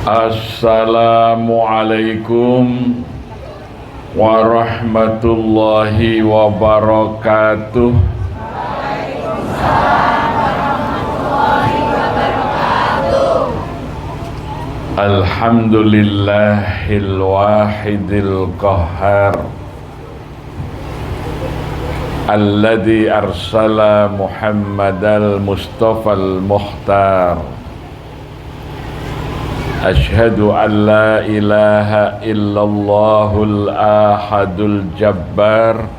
Assalamualaikum warahmatullahi wabarakatuh. Alhamdulillahil wahidil qahhar alladzi arsala Muhammadal Mustafal Mukhtar. Ashhadu an la ilaha illallahul ahadul jabbar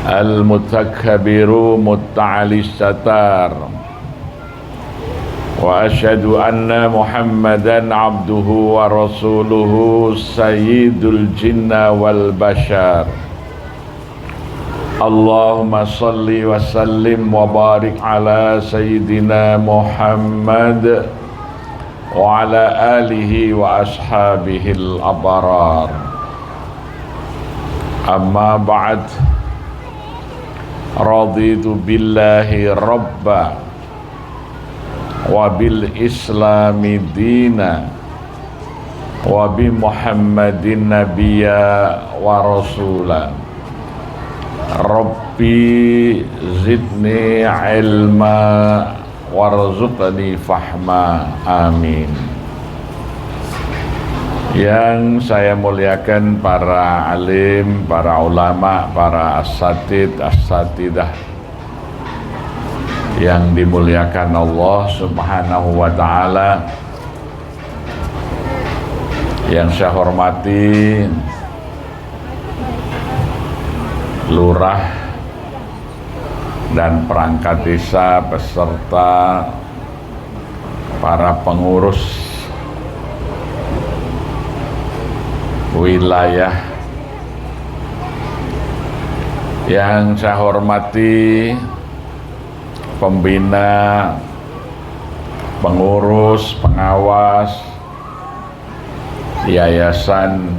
al-mutakabbiru mutta'alis satar. Wa ashhadu anna Muhammadan abduhu wa rasuluhu sayyidul jinna wal bashar. Allahumma salli wa sallim wa barik ala sayyidina Muhammad wa ala alihi wa ashabihil abrar. Amma ba'd. Raditu billahi rabba wa bil islami dina wa bi Muhammadin nabiyya wa rasula. Rabbi zidni ilma warzuqni fahma, amin. Yang saya muliakan para alim, para ulama, para asatidah yang dimuliakan Allah Subhanahu wa ta'ala. Yang saya hormati lurah dan perangkat desa beserta para pengurus wilayah. Yang saya hormati pembina, pengurus, pengawas yayasan,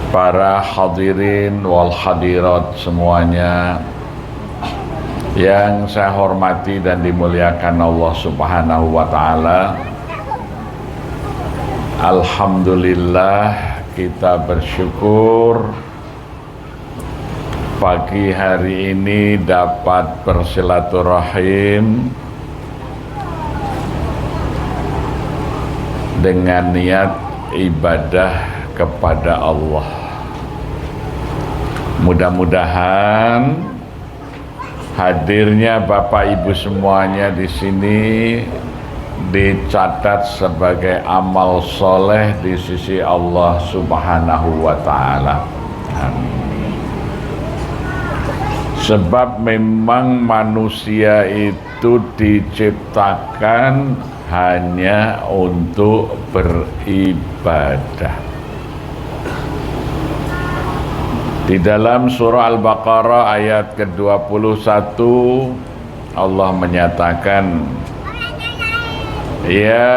para hadirin wal hadirat semuanya yang saya hormati dan dimuliakan Allah Subhanahu wa ta'ala. Alhamdulillah, kita bersyukur pagi hari ini dapat bersilaturahim dengan niat ibadah kepada Allah. Mudah-mudahan hadirnya Bapak Ibu semuanya di sini dicatat sebagai amal soleh di sisi Allah Subhanahu wa ta'ala. Amin. Sebab memang manusia itu diciptakan hanya untuk beribadah. Di dalam surah Al-Baqarah ayat ke-21 Allah menyatakan, ya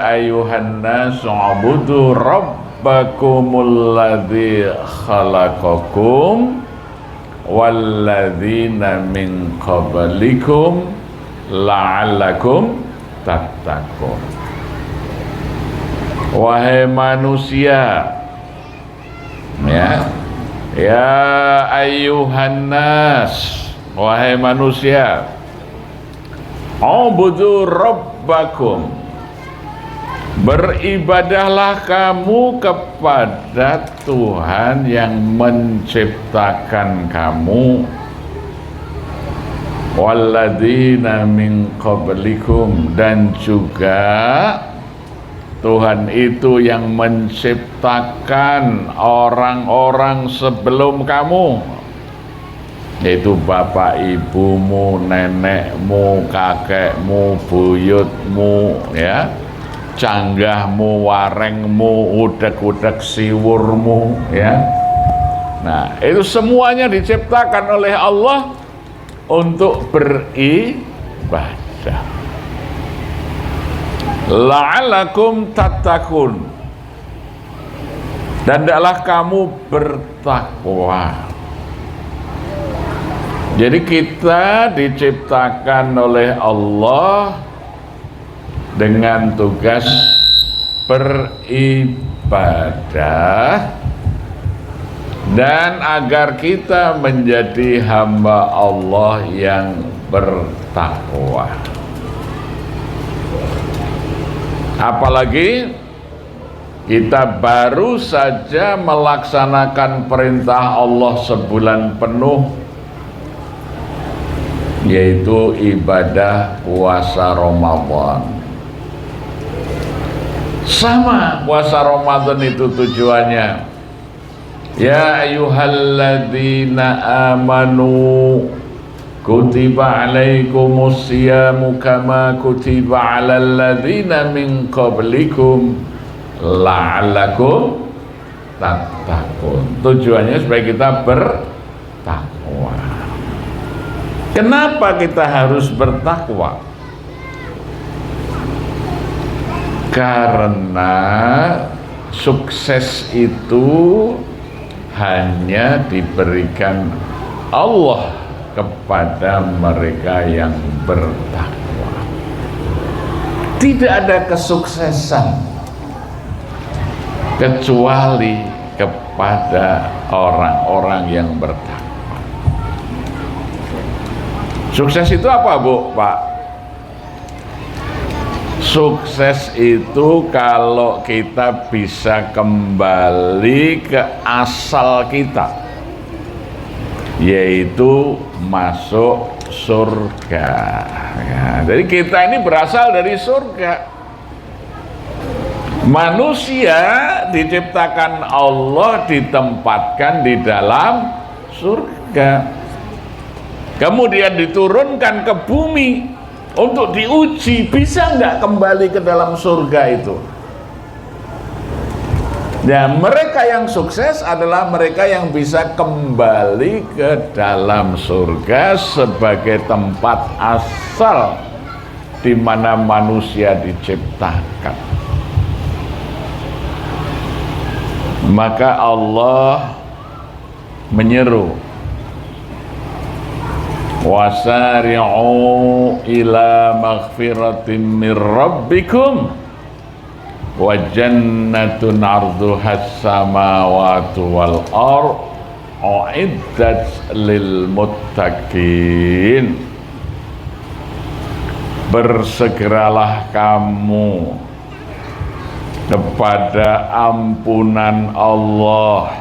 ayuhan nasu ubudu rabbakumul ladzi khalaqakum walladzina min qablikum la'allakum tattaqun. Wahai manusia, ya ayyuhan nas, wahai manusia, ubudu rabbakum, beribadahlah kamu kepada Tuhan yang menciptakan kamu, walladzina min qablikum, dan juga Tuhan itu yang menciptakan orang-orang sebelum kamu, yaitu bapak ibumu, nenekmu, kakekmu, buyutmu, ya, canggahmu, warengmu, udek-udek siwurmu, ya. Nah, itu semuanya diciptakan oleh Allah untuk beribadah. La'alakum tattaqun, dan hendaklah kamu bertakwa. Jadi kita diciptakan oleh Allah dengan tugas beribadah, dan agar kita menjadi hamba Allah yang bertakwa. Apalagi kita baru saja melaksanakan perintah Allah sebulan penuh, yaitu ibadah puasa Ramadan. Sama puasa Ramadan itu tujuannya, ya ayyuhalladzina amanu kutiba alaikumus siyamu kama kutiba alal ladzina min qablikum la'allakum tattaqun. Tujuannya supaya kita bertakwa. Kenapa kita harus bertakwa? Karena sukses itu hanya diberikan Allah kepada mereka yang bertakwa. Tidak ada kesuksesan kecuali kepada orang-orang yang bertakwa. Sukses itu apa, Bu, Pak? Sukses itu kalau kita bisa kembali ke asal kita, yaitu masuk surga. Ya, jadi kita ini berasal dari surga. Manusia diciptakan Allah, ditempatkan di dalam surga, kemudian diturunkan ke bumi untuk diuji, bisa nggak kembali ke dalam surga itu. Nah, mereka yang sukses adalah mereka yang bisa kembali ke dalam surga sebagai tempat asal di mana manusia diciptakan. Maka Allah menyeru, wasari'u ila maghfiratin min rabbikum wa jannatun 'arduhas samawati wal ardh u'iddat lil muttaqin. Bersegeralah kamu kepada ampunan Allah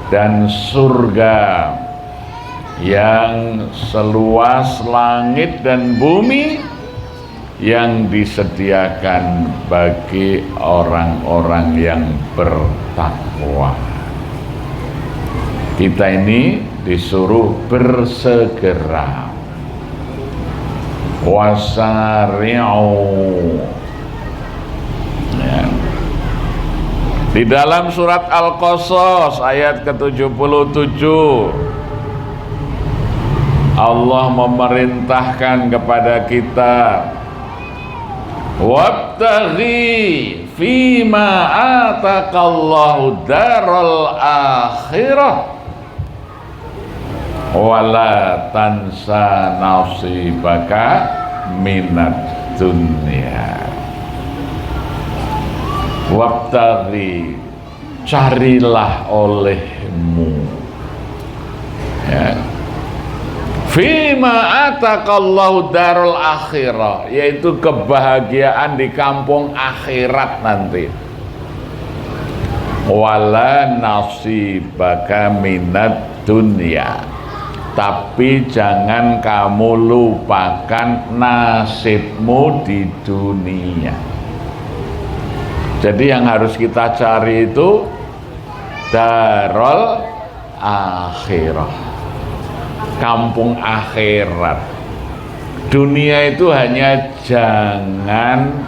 dan surga yang seluas langit dan bumi, yang disediakan bagi orang-orang yang bertakwa. Kita ini disuruh bersegera. Wasari'u. Ya. Di dalam surat Al-Qasas ayat ke-77, Allah memerintahkan kepada kita, wabtaghi fima ataqallahu daral akhirah wala tansa nasibaka minad dunya. Wabtaghi, carilah olehmu, ya, fima ataqallahu darul akhirah, yaitu kebahagiaan di kampung akhirat nanti. Wala nasibaka minad dunya, tapi jangan kamu lupakan nasibmu di dunia. Jadi yang harus kita cari itu darul akhirah, kampung akhirat. Dunia itu hanya jangan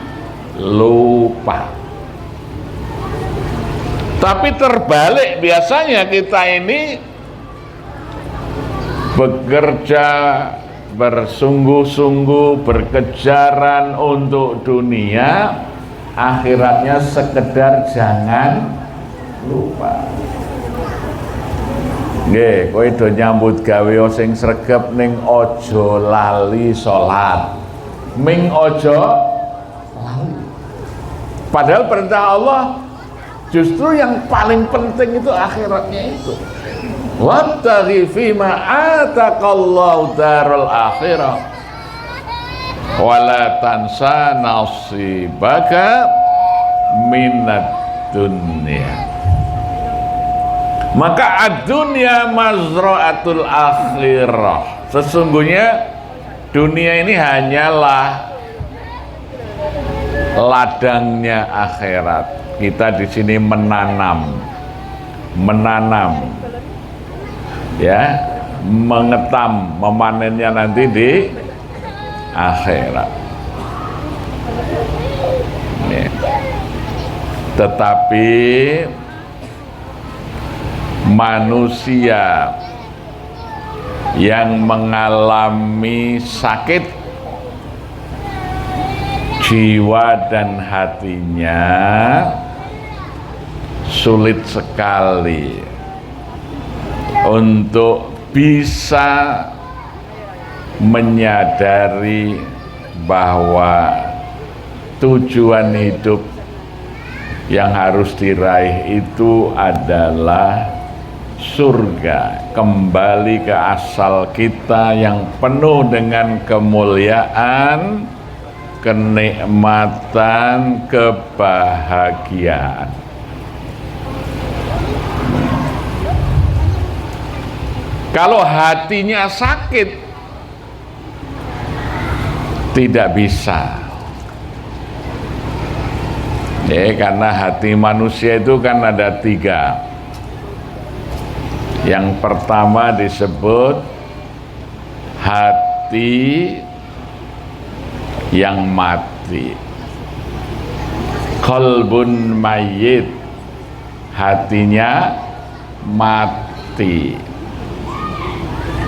lupa. Tapi terbalik, biasanya kita ini bekerja bersungguh-sungguh, berkejaran untuk dunia, akhiratnya sekedar jangan lupa. Nggih, kowe do nyambut gawe sing sregep ning aja lali salat. Ming aja Padahal perintah Allah justru yang paling penting itu akhiratnya itu. Wabtaghi fima ataqallahu darul akhirah wala tansa nasibaka minad dunya. Maka ad-dunya mazra'atul akhirah. Sesungguhnya dunia ini hanyalah ladangnya akhirat. Kita di sini menanam, ya, mengetam, memanennya nanti di akhirat. Ya. Tetapi manusia yang mengalami sakit jiwa dan hatinya sulit sekali untuk bisa menyadari bahwa tujuan hidup yang harus diraih itu adalah surga, kembali ke asal kita yang penuh dengan kemuliaan, kenikmatan, kebahagiaan. Kalau hatinya sakit, tidak bisa. Ya, karena hati manusia itu kan ada 3. Yang pertama disebut hati yang mati, qalbun mayyit, hatinya mati.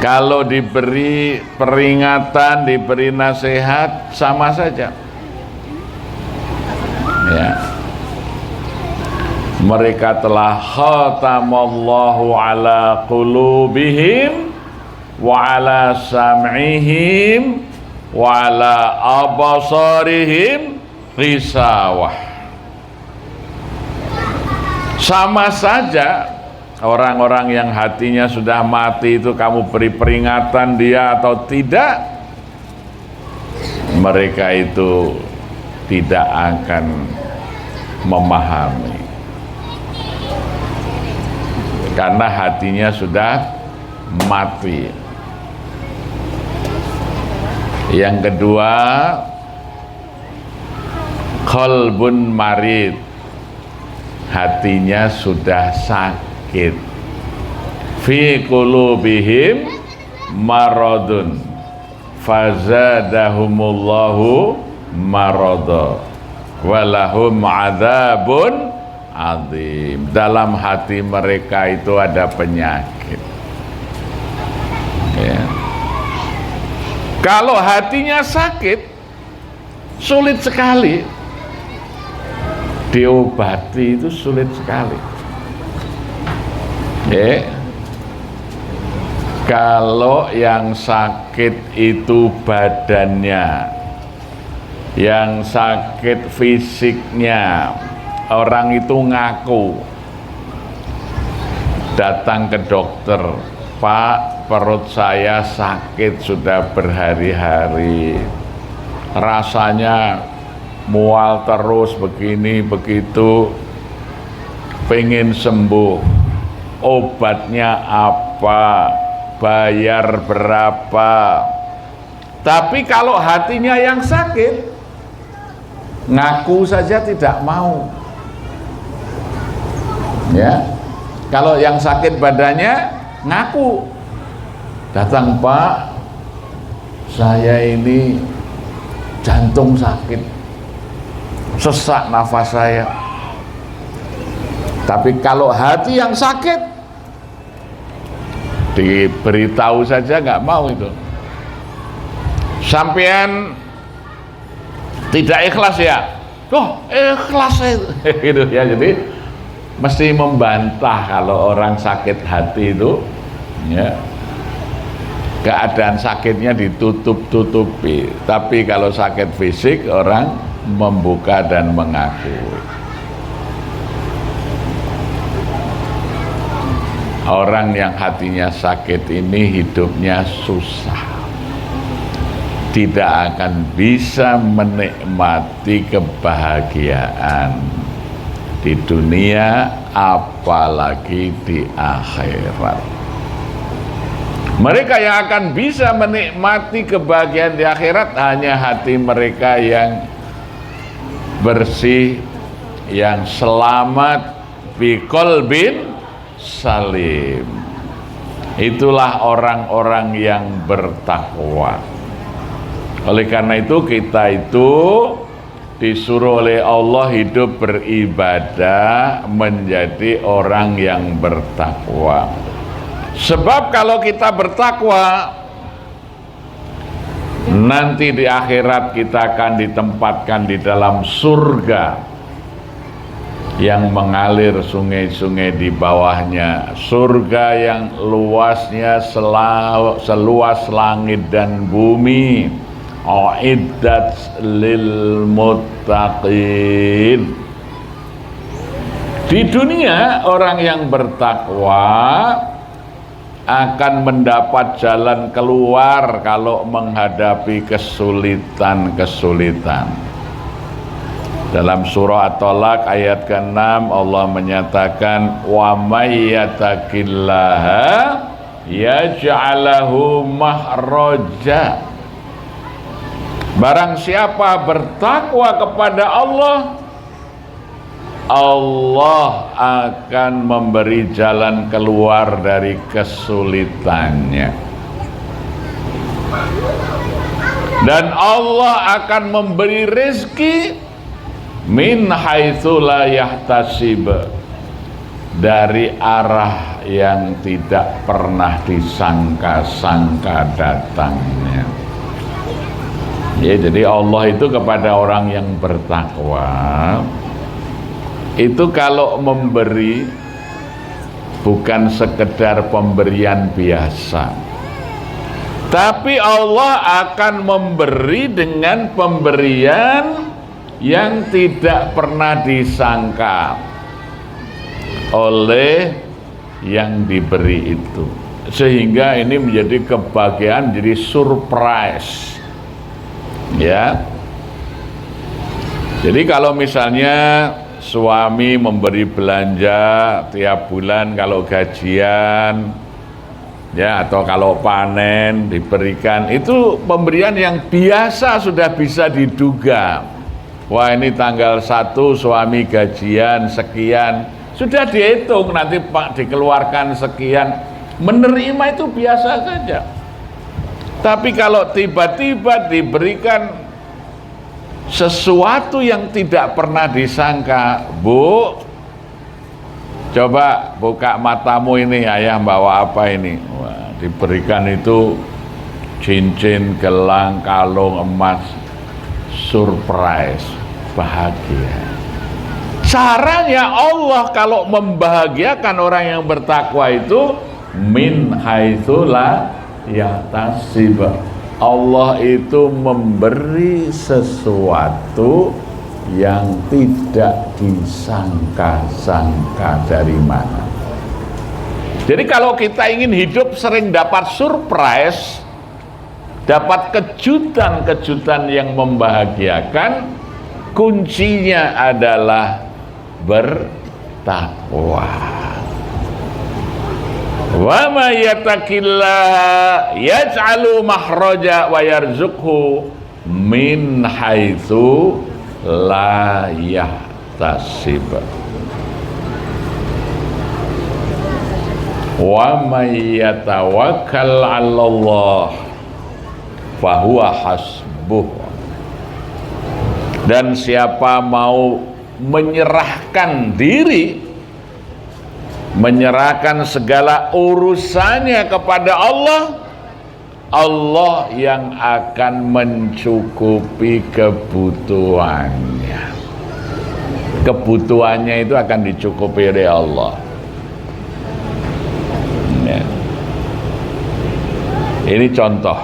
Kalau diberi peringatan, diberi nasihat, sama saja. Ya. Mereka telah khatamallahu ala qulubihim wa ala sam'ihim wa ala abasarihim ghisawah. Sama saja orang-orang yang hatinya sudah mati itu, kamu beri peringatan dia atau tidak, mereka itu tidak akan memahami. Karena hatinya sudah mati. Yang kedua, qalbun marid, hatinya sudah sakit. Fi qulubihim maradun fazadahumullahu marada walahum adzabun azim. Dalam hati mereka itu ada penyakit. Ya. Kalau hatinya sakit, sulit sekali diobati, itu sulit sekali. Ya. Kalau yang sakit itu badannya, yang sakit fisiknya, orang itu ngaku datang ke dokter, Pak, perut saya sakit sudah berhari-hari, rasanya mual terus begini begitu, pengen sembuh, obatnya apa, bayar berapa. Tapi kalau hatinya yang sakit, ngaku saja tidak mau. Ya, kalau yang sakit badannya ngaku, datang, Pak, saya ini jantung sakit, sesak nafas saya. Tapi kalau hati yang sakit, diberitahu saja nggak mau itu. Sampean tidak ikhlas ya? Oh, ikhlas itu. Gitu ya. Jadi mesti membantah kalau orang sakit hati itu, ya, keadaan sakitnya ditutup-tutupi. Tapi kalau sakit fisik, orang membuka dan mengakui. Orang yang hatinya sakit ini hidupnya susah, tidak akan bisa menikmati kebahagiaan di dunia apalagi di akhirat. Mereka yang akan bisa menikmati kebahagiaan di akhirat hanya hati mereka yang bersih, yang selamat, bi qalbin salim. Itulah orang-orang yang bertakwa. Oleh karena itu kita itu disuruh oleh Allah hidup beribadah menjadi orang yang bertakwa. Sebab kalau kita bertakwa, nanti di akhirat kita akan ditempatkan di dalam surga yang mengalir sungai-sungai di bawahnya, surga yang luasnya seluas langit dan bumi. Uiddat lil muttaqin. Di dunia orang yang bertakwa akan mendapat jalan keluar kalau menghadapi kesulitan-kesulitan. Dalam surah At-Talaq ayat ke-6 Allah menyatakan wa may yattaqillaha yaj'alahu mahraja. Barang siapa bertakwa kepada Allah, Allah akan memberi jalan keluar dari kesulitannya. Dan Allah akan memberi rezeki min haitsu la yahtasib, dari arah yang tidak pernah disangka-sangka datangnya. Ya, jadi Allah itu kepada orang yang bertakwa itu kalau memberi bukan sekedar pemberian biasa, tapi Allah akan memberi dengan pemberian yang tidak pernah disangka oleh yang diberi itu, sehingga ini menjadi kebahagiaan, jadi surprise ya. Jadi kalau misalnya suami memberi belanja tiap bulan kalau gajian ya, atau kalau panen diberikan, itu pemberian yang biasa, sudah bisa diduga. Wah, ini tanggal 1 suami gajian sekian, sudah dihitung nanti Pak dikeluarkan sekian. Menerima itu biasa saja. Tapi kalau tiba-tiba diberikan sesuatu yang tidak pernah disangka, Bu, coba buka matamu ini, ayah bawa apa ini? Wah, diberikan itu cincin, gelang, kalung emas. Surprise, bahagia. Caranya Allah kalau membahagiakan orang yang bertakwa itu min haitsu la yahtasib. Allah itu memberi sesuatu yang tidak disangka-sangka dari mana. Jadi kalau kita ingin hidup sering dapat surprise, dapat kejutan-kejutan yang membahagiakan, kuncinya adalah bertakwa. Wa may yattaqillaha yaj'alu mahraja wa yarzuqhu min haitsu la yahtasib. Wa may yatawakkal 'alallah fahuwa hasbuh. Dan siapa mau menyerahkan diri, menyerahkan segala urusannya kepada Allah, Allah yang akan mencukupi kebutuhannya. Kebutuhannya itu akan dicukupi oleh Allah. Ya. Ini contoh.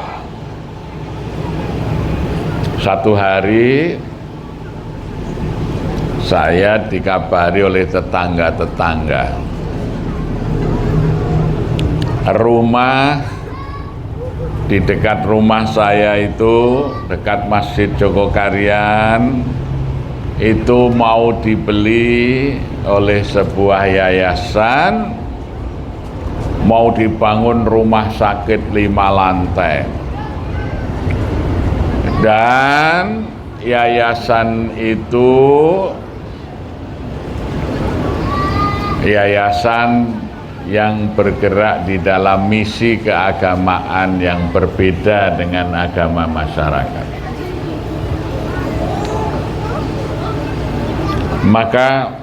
Satu hari saya dikabari oleh tetangga-tetangga, rumah di dekat rumah saya itu, dekat Masjid Jogokarian, itu mau dibeli oleh sebuah yayasan, mau dibangun rumah sakit 5 lantai. Dan yayasan itu yayasan yang bergerak di dalam misi keagamaan yang berbeda dengan agama masyarakat. Maka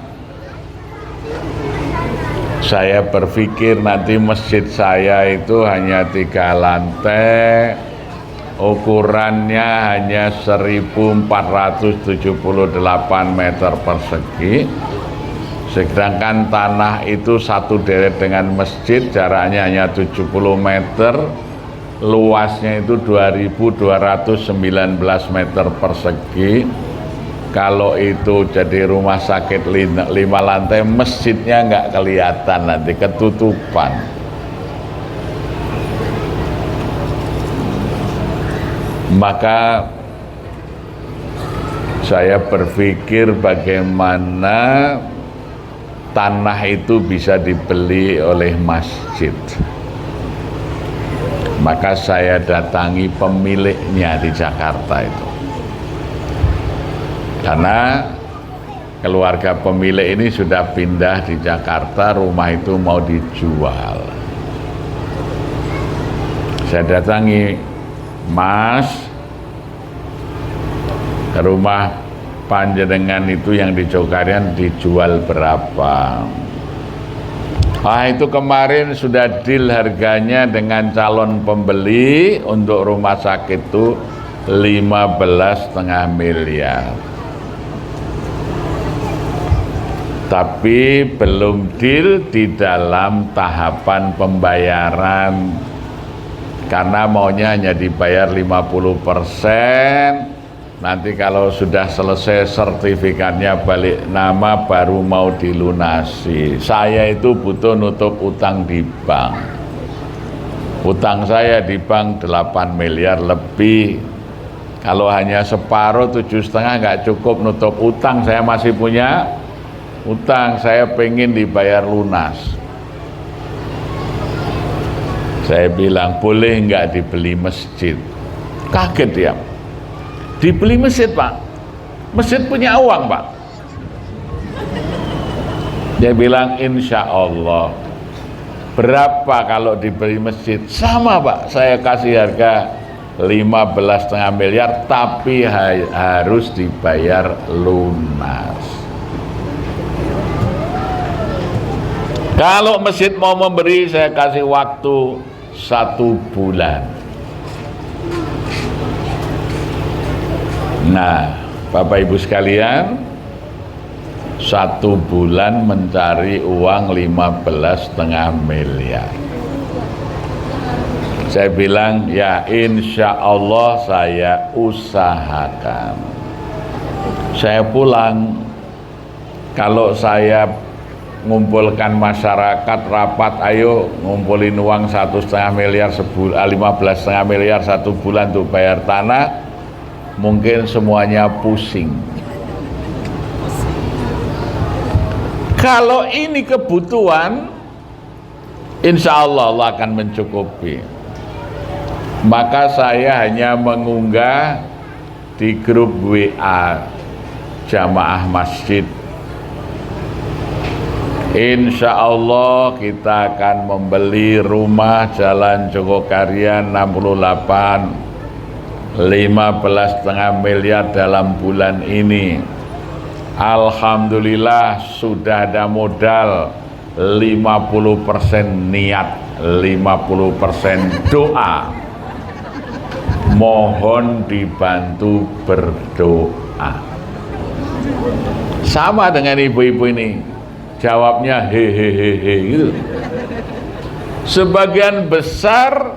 saya berpikir nanti masjid saya itu hanya 3 lantai, ukurannya hanya 1478 meter persegi, sedangkan tanah itu satu deret dengan masjid, jaraknya hanya 70 meter, luasnya itu 2219 meter persegi. Kalau itu jadi rumah sakit 5 lantai, masjidnya nggak kelihatan, nanti ketutupan. Maka saya berpikir bagaimana tanah itu bisa dibeli oleh masjid. Maka saya datangi pemiliknya di Jakarta itu, karena keluarga pemilik ini sudah pindah di Jakarta, rumah itu mau dijual. Saya datangi, Mas, rumah panjenengan itu yang di Jogokarian dijual berapa? Itu kemarin sudah deal harganya dengan calon pembeli untuk rumah sakit itu 15,5 miliar. Tapi belum deal di dalam tahapan pembayaran, karena maunya hanya dibayar 50%. Nanti kalau sudah selesai sertifikatnya balik nama baru mau dilunasi. Saya itu butuh nutup utang di bank. Utang saya di bank 8 miliar lebih. Kalau hanya separuh 7,5 nggak cukup nutup utang. Saya masih punya utang, saya pengen dibayar lunas. Saya bilang, boleh nggak dibeli masjid? Kaget dia. Dibeli masjid, Pak? Masjid punya uang, Pak? Dia bilang, insya Allah. Berapa kalau dibeli masjid? Sama, Pak, saya kasih harga 15,5 miliar, tapi harus dibayar lunas. Kalau masjid mau memberi, saya kasih waktu 1 bulan. Nah, Bapak Ibu sekalian, 1 bulan mencari uang 15,5 miliar. Saya bilang, ya insya Allah saya usahakan. Saya pulang, kalau saya ngumpulkan masyarakat rapat, ayo ngumpulin uang 1,5 miliar sebulan, 15,5 miliar 1 bulan untuk bayar tanah, mungkin semuanya pusing. Kalau ini kebutuhan, insya Allah Allah akan mencukupi. Maka saya hanya mengunggah di grup WA jamaah masjid, insya Allah kita akan membeli rumah Jalan Jogokarian 68 15,5 miliar dalam bulan ini. Alhamdulillah sudah ada modal 50% niat, 50% doa. Mohon dibantu berdoa. Sama dengan ibu-ibu ini, jawabnya hehehe gitu. Sebagian besar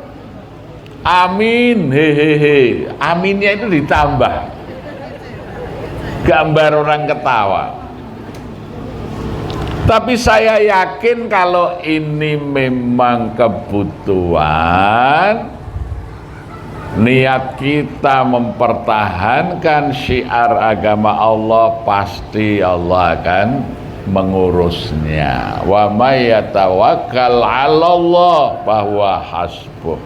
amin, hehehe. Aminnya itu ditambah gambar orang ketawa. Tapi saya yakin kalau ini memang kebutuhan, niat kita mempertahankan syiar agama Allah, pasti Allah akan mengurusnya. Wa may yatawakkal 'alallah fahuwa hasbuh.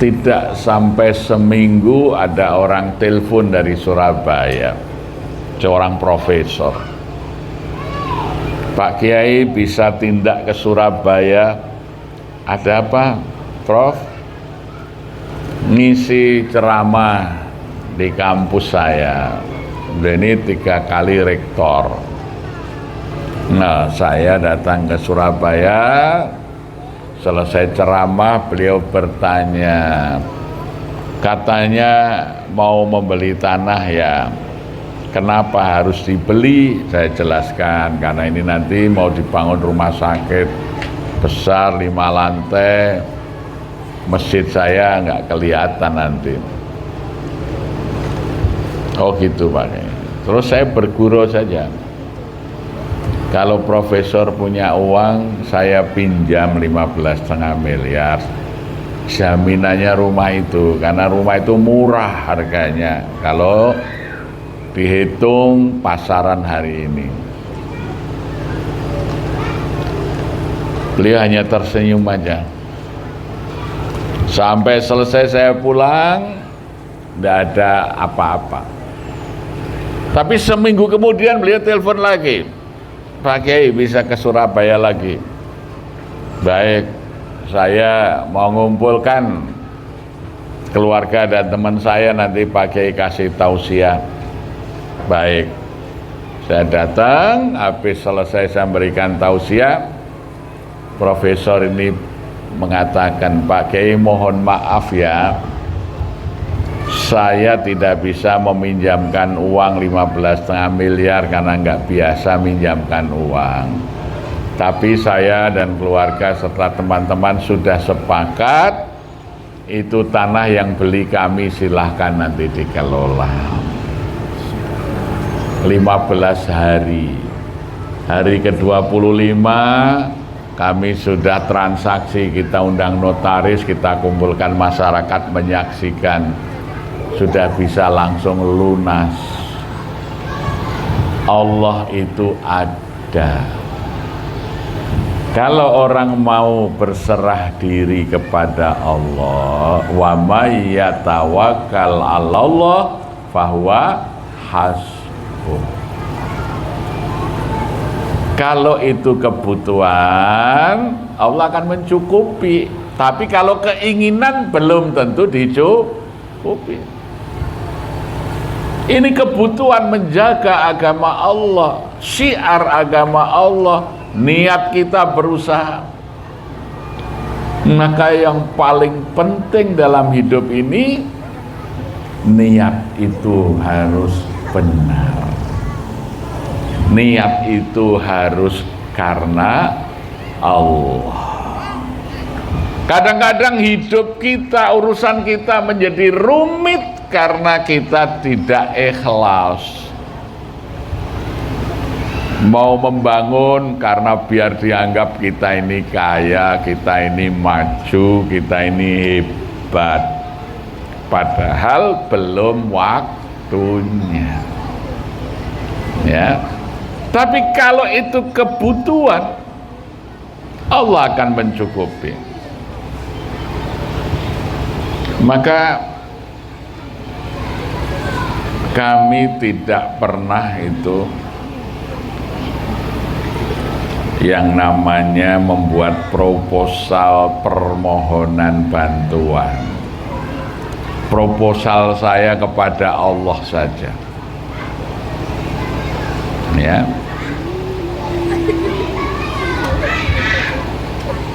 Tidak sampai seminggu ada orang telepon dari Surabaya, seorang profesor. Pak Kiai bisa tindak ke Surabaya? Ada apa, Prof? Ngisi ceramah di kampus saya. Ini 3 kali rektor. Nah, saya datang ke Surabaya. Selesai ceramah, beliau bertanya, katanya mau membeli tanah ya. Kenapa harus dibeli? Saya jelaskan, karena ini nanti mau dibangun rumah sakit besar 5 lantai. Masjid saya nggak kelihatan nanti. Oh gitu Pak. Terus saya bergurau saja. Kalau profesor punya uang, saya pinjam 15,5 miliar. Jaminannya rumah itu, karena rumah itu murah harganya kalau dihitung pasaran hari ini. Beliau hanya tersenyum aja. Sampai selesai saya pulang, tidak ada apa-apa. Tapi seminggu kemudian beliau telepon lagi, Pak Kiai bisa ke Surabaya lagi? Baik, saya mau ngumpulkan keluarga dan teman saya, nanti Pak Kiai kasih tausiah. Baik, saya datang, habis selesai saya memberikan tausiah, profesor ini mengatakan, Pak Kiai mohon maaf ya, saya tidak bisa meminjamkan uang 15,5 miliar karena nggak biasa minjamkan uang. Tapi saya dan keluarga serta teman-teman sudah sepakat, itu tanah yang beli kami silahkan nanti dikelola. 15 hari. Hari ke-25 kami sudah transaksi, kita undang notaris, kita kumpulkan masyarakat menyaksikan. Sudah bisa langsung lunas. Allah itu ada. Kalau orang mau berserah diri kepada Allah, wa may yatawakkal 'alallah fahuwa hasbuh. Kalau itu kebutuhan, Allah akan mencukupi. Tapi kalau keinginan belum tentu dicukupi. Ini kebutuhan menjaga agama Allah, syiar agama Allah, niat kita berusaha. Maka yang paling penting dalam hidup ini, niat itu harus benar. Niat itu harus karena Allah. Kadang-kadang hidup kita, urusan kita menjadi rumit karena kita tidak ikhlas. Mau membangun karena biar dianggap kita ini kaya, kita ini maju, kita ini hebat. Padahal belum waktunya. Ya. Tapi kalau itu kebutuhan, Allah akan mencukupi. Maka kami tidak pernah itu yang namanya membuat proposal permohonan bantuan. Proposal saya kepada Allah saja. Ya.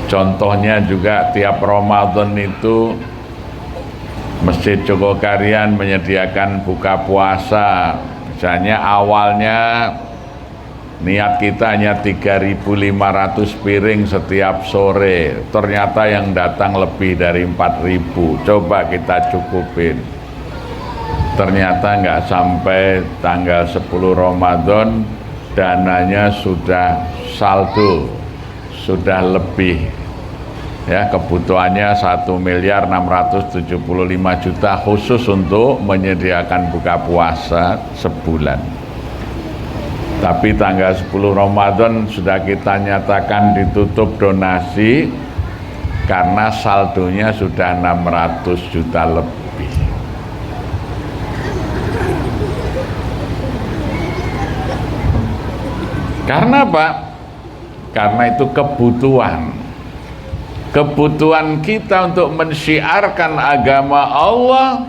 Contohnya juga tiap Ramadan itu Masjid Jogokarian menyediakan buka puasa. Misalnya awalnya niat kita hanya 3.500 piring setiap sore. Ternyata yang datang lebih dari 4.000. Coba kita cukupin. Ternyata nggak sampai tanggal 10 Ramadan dananya sudah saldo, sudah lebih, ya, kebutuhannya 1.675.000.000 khusus untuk menyediakan buka puasa sebulan. Tapi tanggal 10 Ramadan sudah kita nyatakan ditutup donasi karena saldonya sudah 600 juta lebih. Karena apa? Karena itu kebutuhan kita untuk mensyiarkan agama Allah,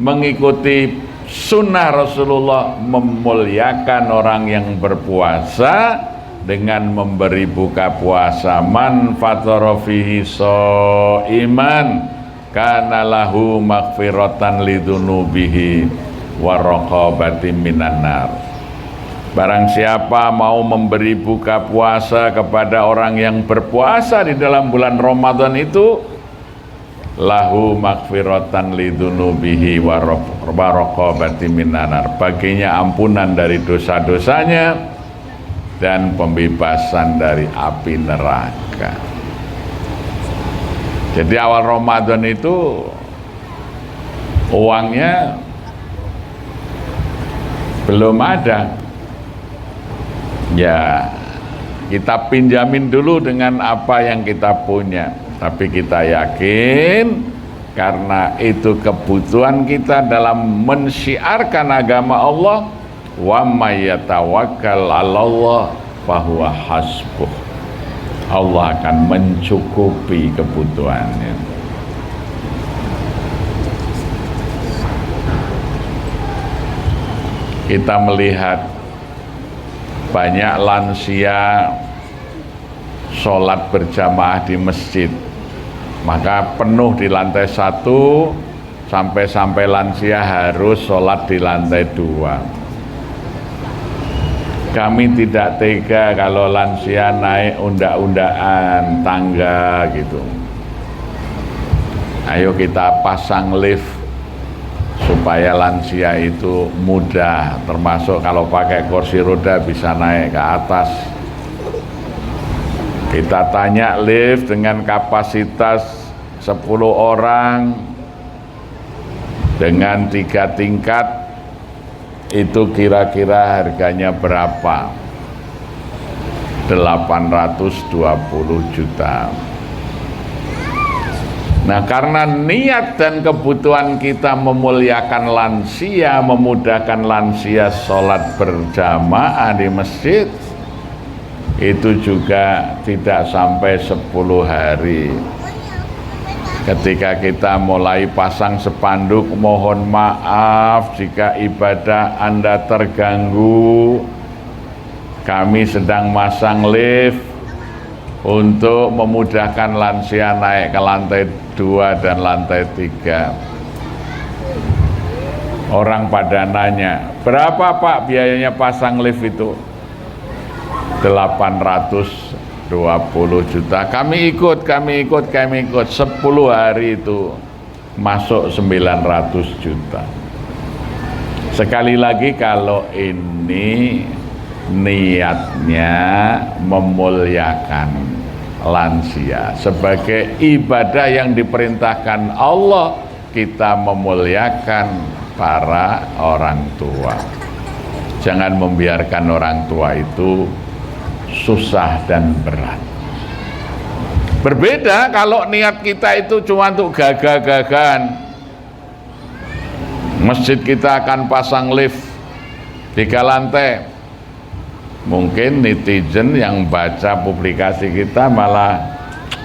mengikuti sunnah Rasulullah, memuliakan orang yang berpuasa dengan memberi buka puasa. Man fatara fihi shaiman kana lahu maghfiratan lidunubihi wa raqabatin minan nar. Barang siapa mau memberi buka puasa kepada orang yang berpuasa di dalam bulan Ramadan itu, lahu maghfiratan lidunubihi wa raqabatin minan nar, baginya ampunan dari dosa-dosanya dan pembebasan dari api neraka. Jadi awal Ramadan itu uangnya belum ada, ya kita pinjamin dulu dengan apa yang kita punya. Tapi kita yakin karena itu kebutuhan kita dalam mensyiarkan agama Allah, wa may yatawakkal 'alallah fahuwa hasbuh. Allah akan mencukupi kebutuhannya. Kita melihat banyak lansia sholat berjamaah di masjid, maka penuh di lantai 1 sampai lansia harus sholat di lantai 2. Kami tidak tega kalau lansia naik undak-undakan tangga gitu. Ayo kita pasang lift supaya lansia itu mudah, termasuk kalau pakai kursi roda bisa naik ke atas. Kita tanya lift dengan kapasitas 10 orang dengan 3 tingkat itu kira-kira harganya berapa? 820 juta. Nah, karena niat dan kebutuhan kita memuliakan lansia, memudahkan lansia sholat berjamaah di masjid, itu juga tidak sampai 10 hari. Ketika kita mulai pasang spanduk, mohon maaf jika ibadah Anda terganggu, kami sedang masang lift untuk memudahkan lansia naik ke lantai 2 dan lantai 3. Orang pada nanya, berapa Pak biayanya pasang lift itu? 820 juta. Kami ikut 10 hari itu masuk 900 juta. Sekali lagi, kalau ini niatnya memuliakan lansia sebagai ibadah yang diperintahkan Allah, kita memuliakan para orang tua. Jangan membiarkan orang tua itu susah dan berat. Berbeda kalau niat kita itu cuma untuk gagah-gagahan. Masjid kita akan pasang lift 3 lantai. Mungkin netizen yang baca publikasi kita malah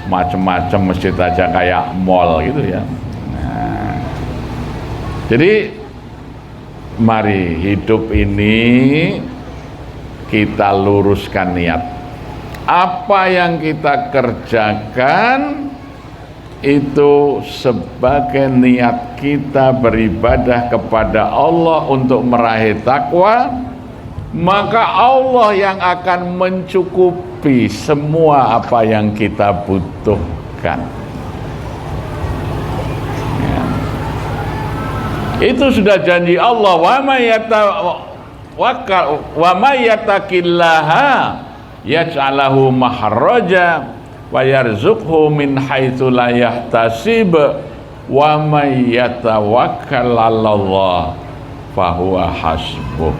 macam-macam, masjid aja kayak mall gitu ya. Nah, jadi mari hidup ini kita luruskan niat. Apa yang kita kerjakan itu sebagai niat kita beribadah kepada Allah untuk meraih takwa, maka Allah yang akan mencukupi semua apa yang kita butuhkan. Ya. Itu sudah janji Allah. Wa may wa may yattaqillaha yaj'alahu mahraja wa yarzuqhu min haitsu la yahtasib wa may yatawakkal 'alallah fa huwa hasbuh.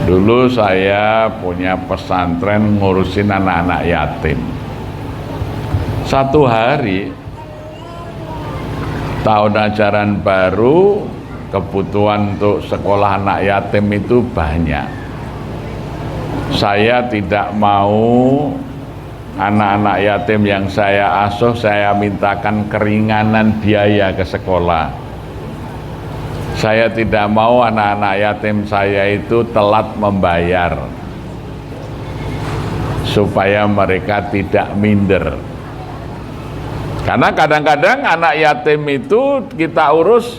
Dulu saya punya pesantren ngurusin anak-anak yatim. Satu hari tahun ajaran baru, kebutuhan untuk sekolah anak yatim itu banyak. Saya tidak mau anak-anak yatim yang saya asuh saya mintakan keringanan biaya ke sekolah. Saya tidak mau anak-anak yatim saya itu telat membayar, supaya mereka tidak minder. Karena kadang-kadang anak yatim itu kita urus,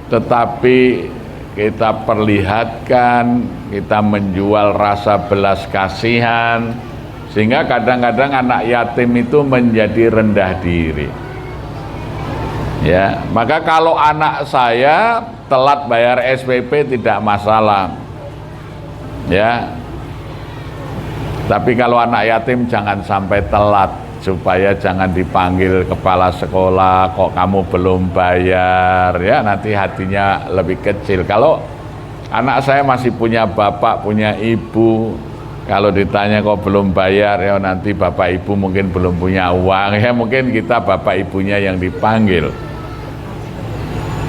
tetapi kita perlihatkan, kita menjual rasa belas kasihan, sehingga kadang-kadang anak yatim itu menjadi rendah diri. Ya, maka kalau anak saya telat bayar SPP tidak masalah. Ya. Tapi kalau anak yatim jangan sampai telat, supaya jangan dipanggil kepala sekolah, kok kamu belum bayar, ya nanti hatinya lebih kecil. Kalau anak saya masih punya bapak, punya ibu, kalau ditanya kok belum bayar, ya nanti bapak ibu mungkin belum punya uang, ya mungkin kita bapak ibunya yang dipanggil.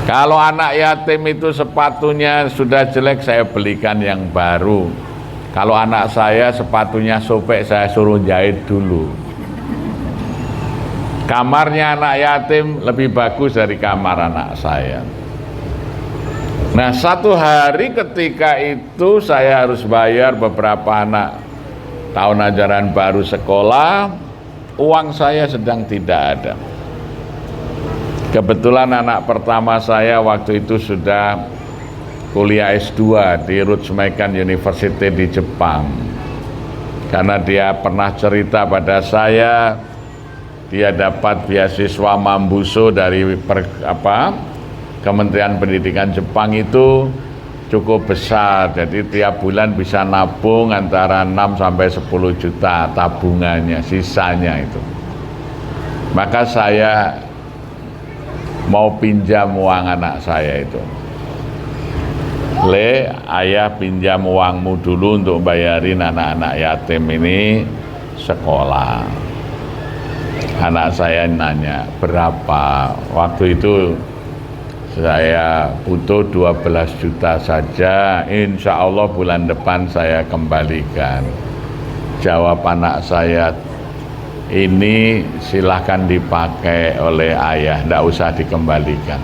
Kalau anak yatim itu sepatunya sudah jelek, saya belikan yang baru. Kalau anak saya sepatunya sobek, saya suruh jahit dulu. Kamarnya anak yatim lebih bagus dari kamar anak saya. Nah, satu hari ketika itu saya harus bayar beberapa anak tahun ajaran baru sekolah, uang saya sedang tidak ada. Kebetulan anak pertama saya waktu itu sudah kuliah S2 di Rutsumakan University di Jepang. Karena dia pernah cerita pada saya, dia dapat beasiswa Mambuso dari Kementerian Pendidikan Jepang itu cukup besar. Jadi tiap bulan bisa nabung antara 6 sampai 10 juta tabungannya, sisanya itu. Maka saya mau pinjam uang anak saya itu. Ayah pinjam uangmu dulu untuk bayarin anak-anak yatim ini sekolah. Anak saya nanya, berapa? Waktu itu saya butuh 12 juta saja, insya Allah bulan depan saya kembalikan. Jawab anak saya, ini silahkan dipakai oleh ayah, tidak usah dikembalikan.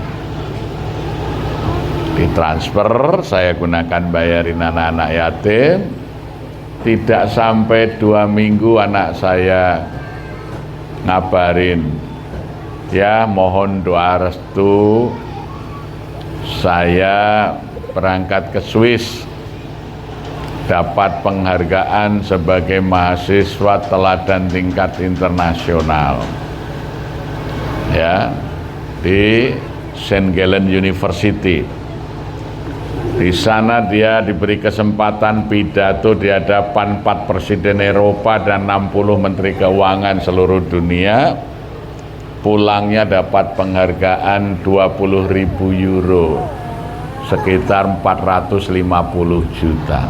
Ditransfer, saya gunakan bayarin anak-anak yatim. Tidak sampai 2 minggu anak saya ngabarin, ya mohon doa restu, saya berangkat ke Swiss, dapat penghargaan sebagai mahasiswa teladan tingkat internasional, ya, di St. Gallen University. Di sana dia diberi kesempatan pidato di hadapan 4 presiden Eropa dan 60 menteri keuangan seluruh dunia. Pulangnya dapat penghargaan 20.000 euro, sekitar 450 juta.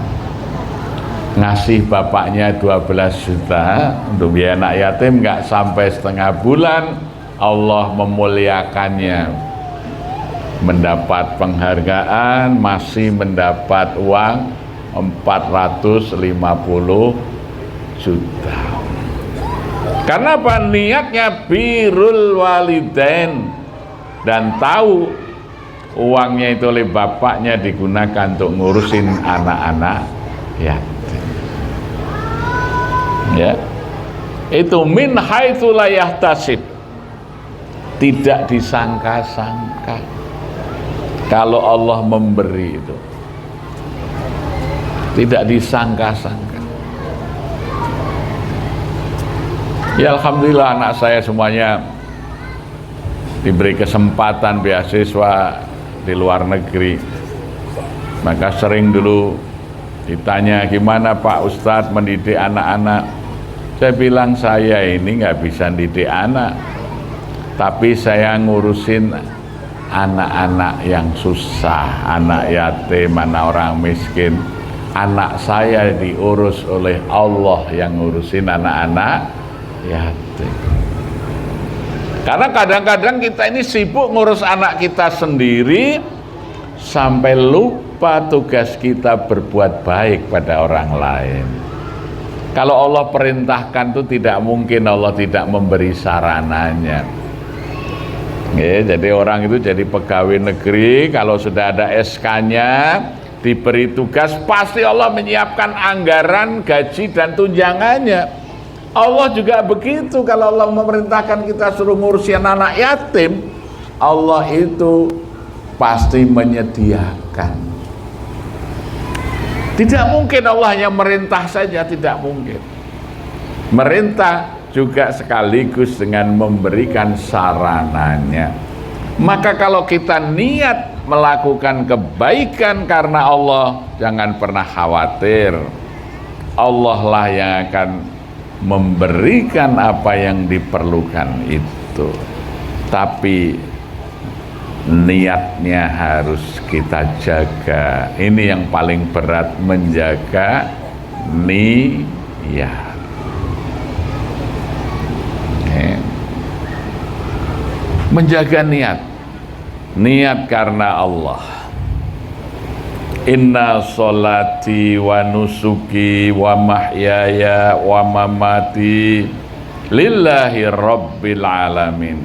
Ngasih bapaknya 12 juta untuk biaya anak yatim, nggak sampai setengah bulan Allah memuliakannya, mendapat penghargaan, masih mendapat uang 450 juta. Karena apa? Niatnya birrul walidain, dan tahu uangnya itu oleh bapaknya digunakan untuk ngurusin anak-anak yatim. Ya, itu min haitsu la yahtasib, tidak disangka-sangka. Kalau Allah memberi itu tidak disangka-sangka. Ya alhamdulillah anak saya semuanya diberi kesempatan beasiswa di luar negeri, maka sering dulu ditanya, gimana Pak Ustadz mendidik anak-anak? Saya bilang, saya ini nggak bisa didik anak, tapi saya ngurusin anak-anak yang susah, anak yatim, anak orang miskin. Anak saya diurus oleh Allah yang ngurusin anak-anak yatim. Karena kadang-kadang kita ini sibuk ngurus anak kita sendiri sampai lupa tugas kita berbuat baik pada orang lain. Kalau Allah perintahkan itu tidak mungkin Allah tidak memberi sarananya. Ya, jadi orang itu jadi pegawai negeri, kalau sudah ada SK-nya, diberi tugas, pasti Allah menyiapkan anggaran, gaji dan tunjangannya. Allah juga begitu, kalau Allah memerintahkan kita suruh ngurusin anak yatim, Allah itu pasti menyediakan. Tidak mungkin Allah hanya merintah saja, tidak mungkin. Merintah juga sekaligus dengan memberikan sarananya. Maka kalau kita niat melakukan kebaikan karena Allah, jangan pernah khawatir. Allah lah yang akan memberikan apa yang diperlukan itu. Tapi niatnya harus kita jaga. Ini yang paling berat, menjaga niat. Menjaga niat karena Allah. Inna sholati wa nusuki wa mahyaya wa mamati lillahi rabbil alamin.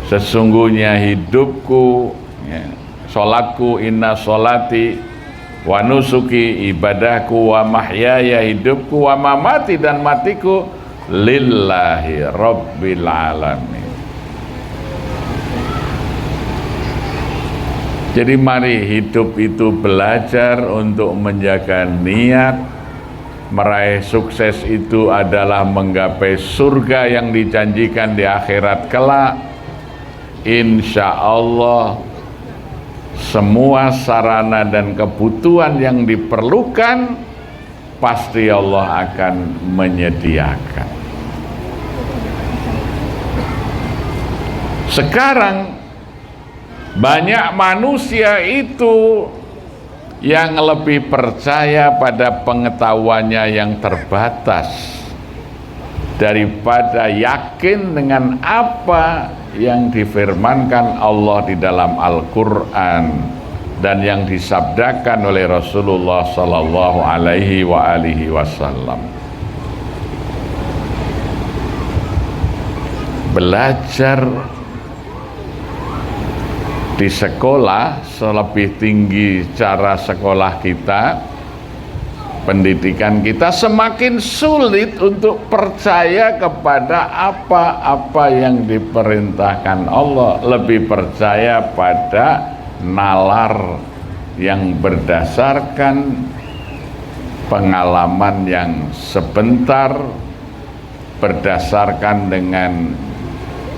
Sesungguhnya hidupku, sholatku, inna sholati wa nusuki, ibadahku, wa mahyaya, hidupku, wa mamati, dan matiku, lillahi rabbil alamin. Jadi mari hidup itu belajar untuk menjaga niat. Meraih sukses itu adalah menggapai surga yang dijanjikan di akhirat kelak. Insya Allah semua sarana dan kebutuhan yang diperlukan pasti Allah akan menyediakan. Sekarang banyak manusia itu yang lebih percaya pada pengetahuannya yang terbatas daripada yakin dengan apa yang difirmankan Allah di dalam Al-Quran dan yang disabdakan oleh Rasulullah Sallallahu Alaihi Wasallam. Belajar di sekolah, selebih tinggi cara sekolah kita, pendidikan kita, semakin sulit untuk percaya kepada apa-apa yang diperintahkan Allah. Lebih percaya pada nalar yang berdasarkan pengalaman yang sebentar, berdasarkan dengan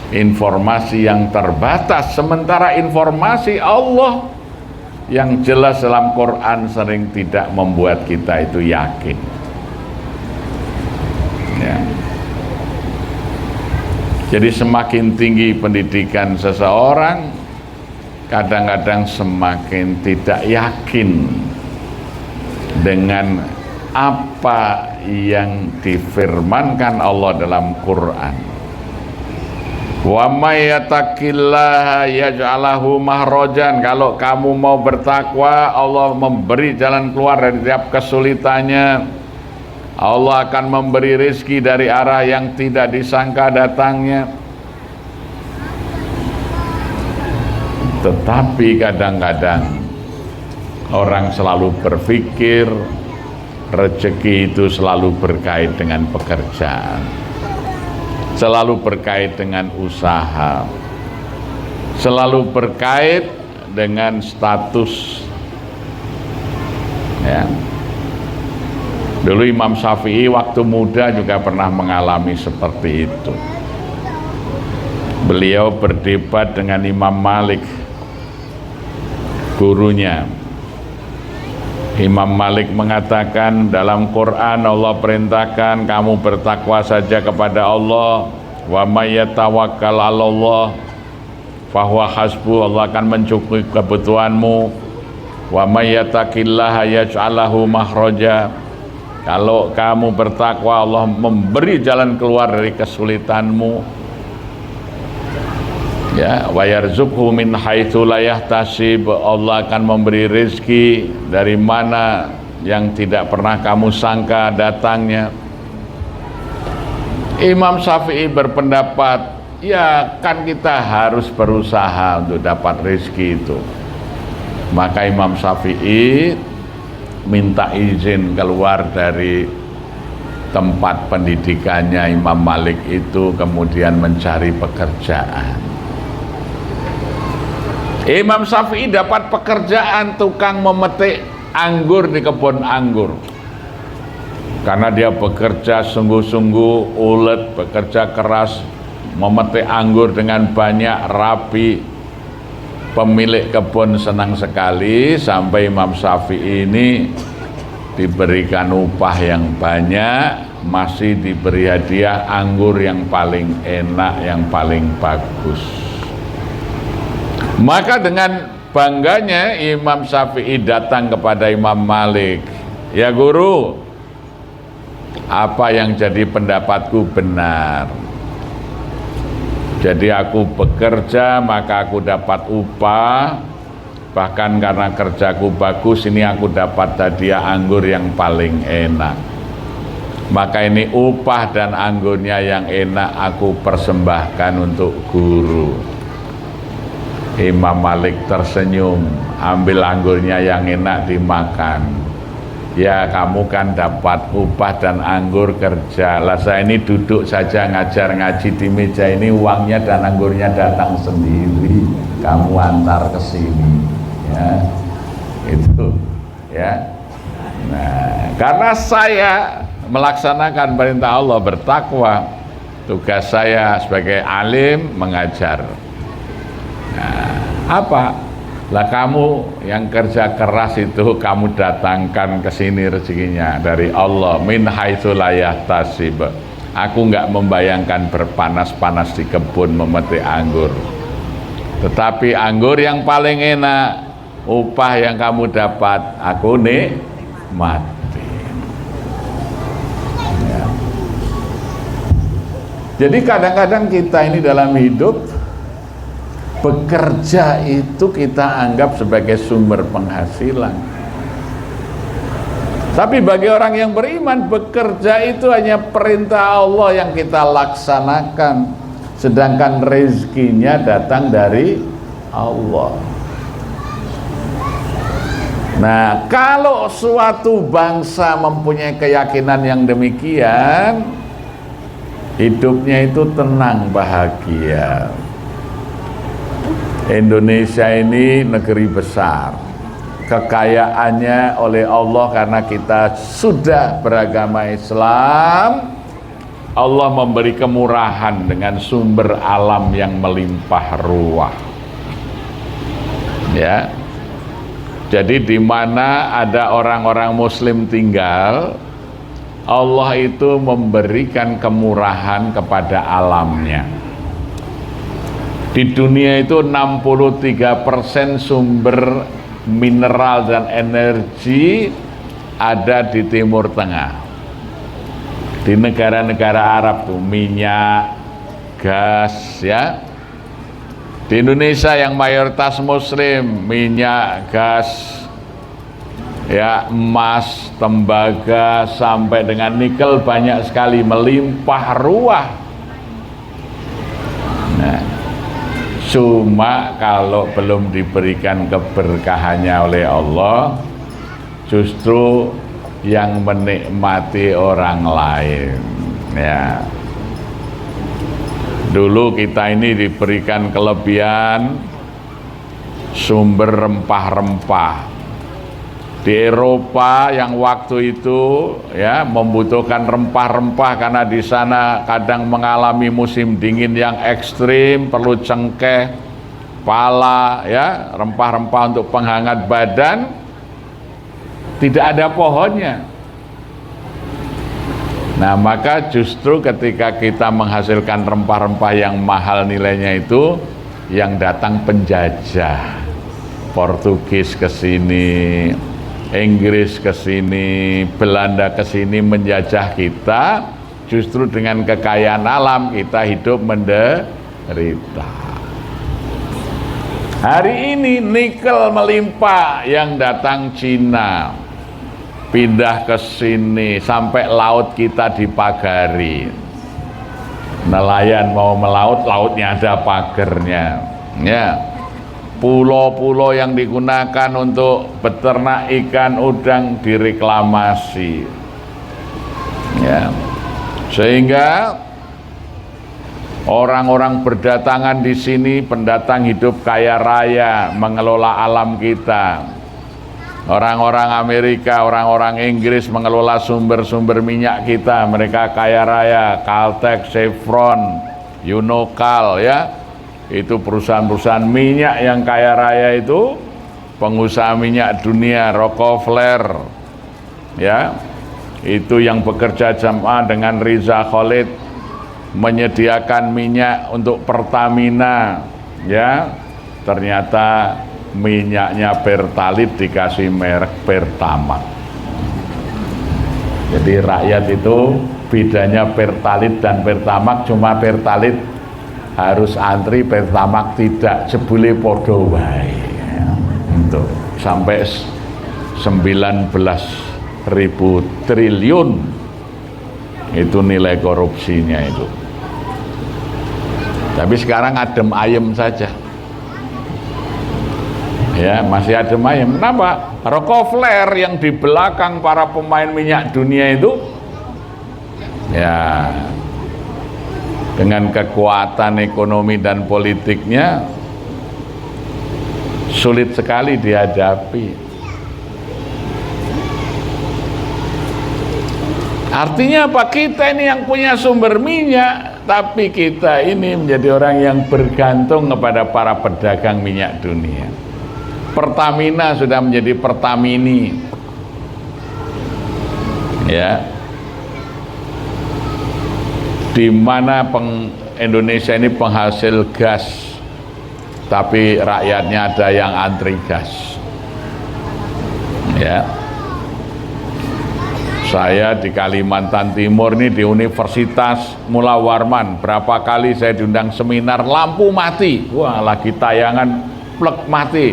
informasi yang terbatas. Sementara informasi Allah yang jelas dalam Quran sering tidak membuat kita itu yakin. Ya. Jadi semakin tinggi pendidikan seseorang, kadang-kadang semakin tidak yakin dengan apa yang difirmankan Allah dalam Quran. Wa may yattaqillaha yaj'alahu mahrajan. Kalau kamu mau bertakwa, Allah memberi jalan keluar dari tiap kesulitannya. Allah akan memberi rezeki dari arah yang tidak disangka datangnya. Tetapi kadang-kadang orang selalu berpikir rezeki itu selalu berkait dengan pekerjaan, selalu berkait dengan usaha, selalu berkait dengan status. Ya. Dulu Imam Syafi'i waktu muda juga pernah mengalami seperti itu. beliau berdebat dengan Imam Malik, gurunya. Imam Malik mengatakan, dalam Quran Allah perintahkan kamu bertakwa saja kepada Allah. Wa may yatawakkal 'alallah fahuwa hasbuh, Allah akan mencukupi kebutuhanmu. Wa may yattaqillaha yaj'al lahu makhraja, kalau kamu bertakwa Allah memberi jalan keluar dari kesulitanmu. Ya, wa yarzuqhu min haitsu la yahtasib, Allah akan memberi rezeki dari mana yang tidak pernah kamu sangka datangnya. Imam Syafi'i berpendapat, ya kan kita harus berusaha untuk dapat rezeki itu. Maka Imam Syafi'i minta izin keluar dari tempat pendidikannya Imam Malik itu, kemudian mencari pekerjaan. Imam Syafi'i dapat pekerjaan tukang memetik anggur di kebun anggur. Karena dia bekerja sungguh-sungguh, ulet, bekerja keras, memetik anggur dengan banyak, rapi. Pemilik kebun senang sekali, sampai Imam Syafi'i ini diberikan upah yang banyak, masih diberi hadiah anggur yang paling enak, yang paling bagus. Maka dengan bangganya Imam Syafi'i datang kepada Imam Malik, ya guru, apa yang jadi pendapatku benar. Jadi aku bekerja maka aku dapat upah, bahkan karena kerjaku bagus ini aku dapat hadiah anggur yang paling enak. Maka ini upah dan anggurnya yang enak aku persembahkan untuk guru. Imam Malik tersenyum, ambil anggurnya yang enak dimakan. Ya kamu kan dapat upah dan anggur kerja, lah saya ini duduk saja ngajar ngaji di meja ini, uangnya dan anggurnya datang sendiri, kamu antar ke sini, ya itu, ya. Nah, karena saya melaksanakan perintah Allah, bertakwa, tugas saya sebagai alim mengajar. Nah, apa? Lah kamu yang kerja keras itu kamu datangkan ke sini rezekinya dari Allah, min haitsu la yahtasib. Aku enggak membayangkan berpanas-panas di kebun memetik anggur. Tetapi anggur yang paling enak, upah yang kamu dapat, aku nikmati. Ya. Jadi kadang-kadang kita ini dalam hidup, bekerja itu kita anggap sebagai sumber penghasilan. Tapi bagi orang yang beriman, bekerja itu hanya perintah Allah yang kita laksanakan, sedangkan rezekinya datang dari Allah. Nah, kalau suatu bangsa mempunyai keyakinan yang demikian, hidupnya itu tenang, bahagia. Indonesia ini negeri besar, kekayaannya oleh Allah karena kita sudah beragama Islam. Allah memberi kemurahan dengan sumber alam yang melimpah ruah. Ya, jadi di mana ada orang-orang Muslim tinggal, Allah itu memberikan kemurahan kepada alamnya. Di dunia itu 63% sumber mineral dan energi ada di Timur Tengah. Di negara-negara Arab tuh minyak, gas, ya. Di Indonesia yang mayoritas Muslim, minyak, gas, ya, emas, tembaga sampai dengan nikel banyak sekali, melimpah ruah. Nah, cuma kalau belum diberikan keberkahannya oleh Allah, justru yang menikmati orang lain. Ya, dulu kita ini diberikan kelebihan sumber rempah-rempah, Di Eropa yang waktu itu ya membutuhkan rempah-rempah karena di sana kadang mengalami musim dingin yang ekstrim, perlu cengkeh, pala, ya, rempah-rempah untuk penghangat badan, tidak ada pohonnya. Nah, maka justru ketika kita menghasilkan rempah-rempah yang mahal nilainya itu, yang datang penjajah, Portugis ke sini, Inggris ke sini, Belanda ke sini menjajah kita, justru dengan kekayaan alam kita hidup menderita. Hari ini nikel melimpah yang datang Cina, pindah ke sini sampai laut kita dipagari. Nelayan mau melaut, lautnya ada pagernya. Ya. Pulau-pulau yang digunakan untuk beternak ikan udang direklamasi, ya, sehingga orang-orang berdatangan di sini, pendatang hidup kaya raya, mengelola alam kita. Orang-orang Amerika, orang-orang Inggris mengelola sumber-sumber minyak kita, mereka kaya raya, Caltex, Chevron, Unocal, ya. Itu perusahaan-perusahaan minyak yang kaya raya itu, pengusaha minyak dunia, Rockefeller, ya, itu yang bekerja sama dengan Riza Khalid menyediakan minyak untuk Pertamina, ya, ternyata minyaknya Pertalite dikasih merek Pertamax. Jadi rakyat itu bedanya Pertalite dan Pertamax cuma Pertalite harus antri, Pertamax tidak, jebule podo wae. Untuk sampai 19.000 triliun itu nilai korupsinya itu. Tapi sekarang adem ayem saja. Ya, masih adem ayem. Kenapa? Rockefeller yang di belakang para pemain minyak dunia itu, ya, dengan kekuatan ekonomi dan politiknya sulit sekali dihadapi. Artinya apa? Kita ini yang punya sumber minyak, tapi kita ini menjadi orang yang bergantung kepada para pedagang minyak dunia. Pertamina sudah menjadi Pertamini, ya, di mana Indonesia ini penghasil gas, tapi rakyatnya ada yang antri gas. Ya, saya di Kalimantan Timur ini di Universitas Mula Warman, berapa kali saya diundang seminar, lampu mati, wah lagi tayangan plek mati.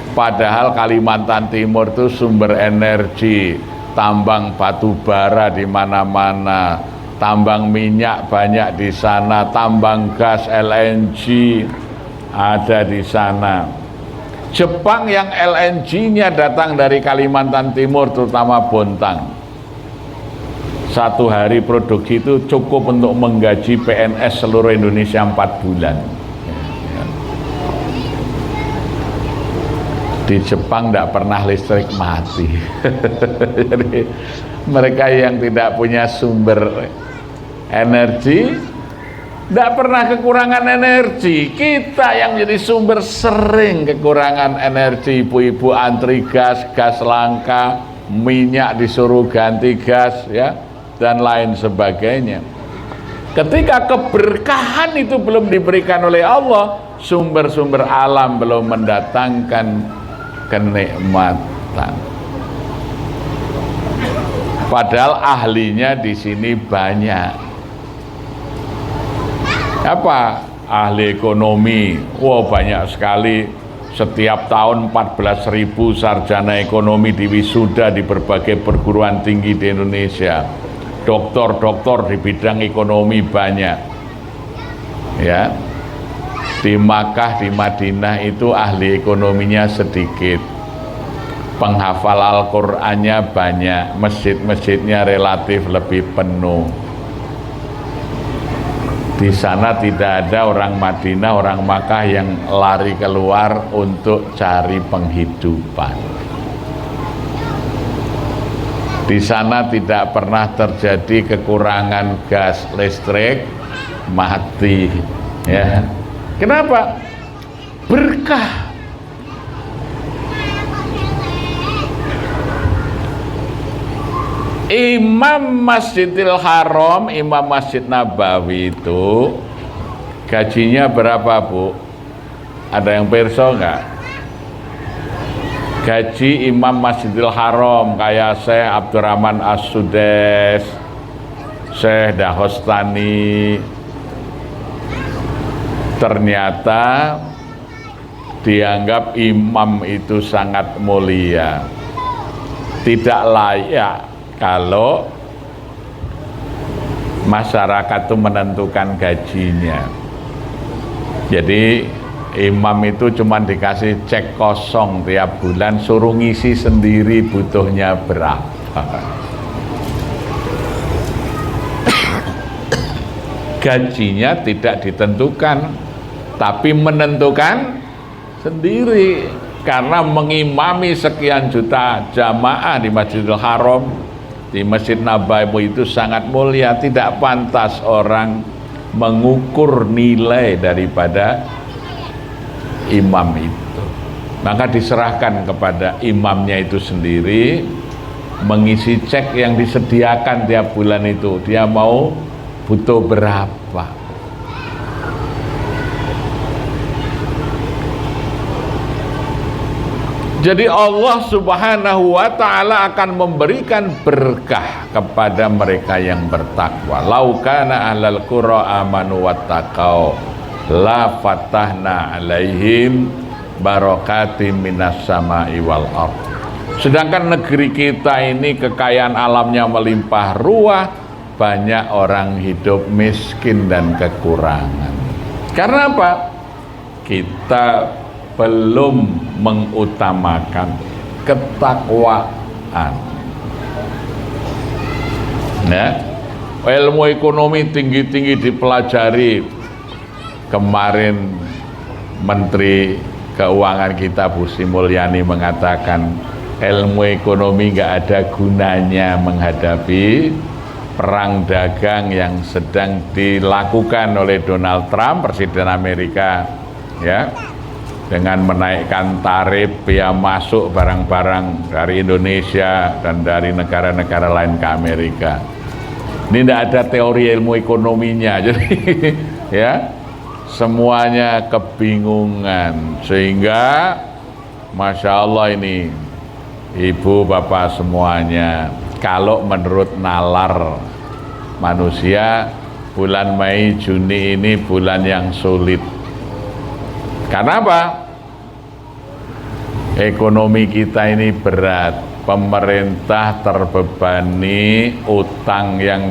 Padahal Kalimantan Timur itu sumber energi, tambang batu bara di mana-mana, tambang minyak banyak di sana, tambang gas LNG ada di sana. Jepang yang LNG-nya datang dari Kalimantan Timur, terutama Bontang. Satu hari produksi itu cukup untuk menggaji PNS seluruh Indonesia 4 bulan. Di Jepang tidak pernah listrik mati. Jadi mereka yang tidak punya sumber energi tidak pernah kekurangan energi. Kita yang jadi sumber sering kekurangan energi. Ibu-ibu antri gas, gas langka, minyak disuruh ganti gas, ya, dan lain sebagainya. Ketika keberkahan itu belum diberikan oleh Allah, sumber-sumber alam belum mendatangkan kenikmatan. Padahal ahlinya di sini banyak. Apa? Ahli ekonomi. Wow, banyak sekali. Setiap tahun 14.000 sarjana ekonomi diwisuda di berbagai perguruan tinggi di Indonesia. Doktor-doktor di bidang ekonomi banyak. Ya. Di Makkah, di Madinah itu ahli ekonominya sedikit, penghafal Al-Qur'annya banyak, masjid-masjidnya relatif lebih penuh. Di sana tidak ada orang Madinah, orang Makkah yang lari keluar untuk cari penghidupan. Di sana tidak pernah terjadi kekurangan gas listrik, mati. Ya, kenapa? Berkah. Imam Masjidil Haram, Imam Masjid Nabawi itu gajinya berapa, Bu? Ada yang perso nggak? Gaji Imam Masjidil Haram kayak Syekh Abdurrahman As-Sudais, Syekh Dahostani, ternyata dianggap imam itu sangat mulia, tidak layak kalau masyarakat itu menentukan gajinya. Jadi imam itu cuma dikasih cek kosong tiap bulan, suruh ngisi sendiri butuhnya berapa. Gajinya tidak ditentukan, tapi menentukan sendiri. Karena mengimami sekian juta jamaah di Masjidil Haram, di Masjid Nabawi itu sangat mulia, tidak pantas orang mengukur nilai daripada imam itu. Maka diserahkan kepada imamnya itu sendiri mengisi cek yang disediakan tiap bulan itu, dia mau butuh berapa. Jadi Allah Subhanahu wa ta'ala akan memberikan berkah kepada mereka yang bertakwa. Lau kana ahlal qura amanu wattaqau la fatahna alaihim barakatim minas sama'i wal ardh. Sedangkan negeri kita ini kekayaan alamnya melimpah ruah, banyak orang hidup miskin dan kekurangan. Karena apa? Kita belum mengutamakan ketakwaan. Ya, ilmu ekonomi tinggi-tinggi dipelajari. Kemarin Menteri Keuangan kita Bu Sri Mulyani mengatakan ilmu ekonomi nggak ada gunanya menghadapi perang dagang yang sedang dilakukan oleh Donald Trump, Presiden Amerika, ya, dengan menaikkan tarif biaya masuk barang-barang dari Indonesia dan dari negara-negara lain ke Amerika. Ini tidak ada teori ilmu ekonominya, jadi ya semuanya kebingungan, sehingga Masya Allah ini Ibu Bapak semuanya, kalau menurut nalar manusia bulan Mei Juni ini bulan yang sulit. Karena apa? Ekonomi kita ini berat, pemerintah terbebani utang yang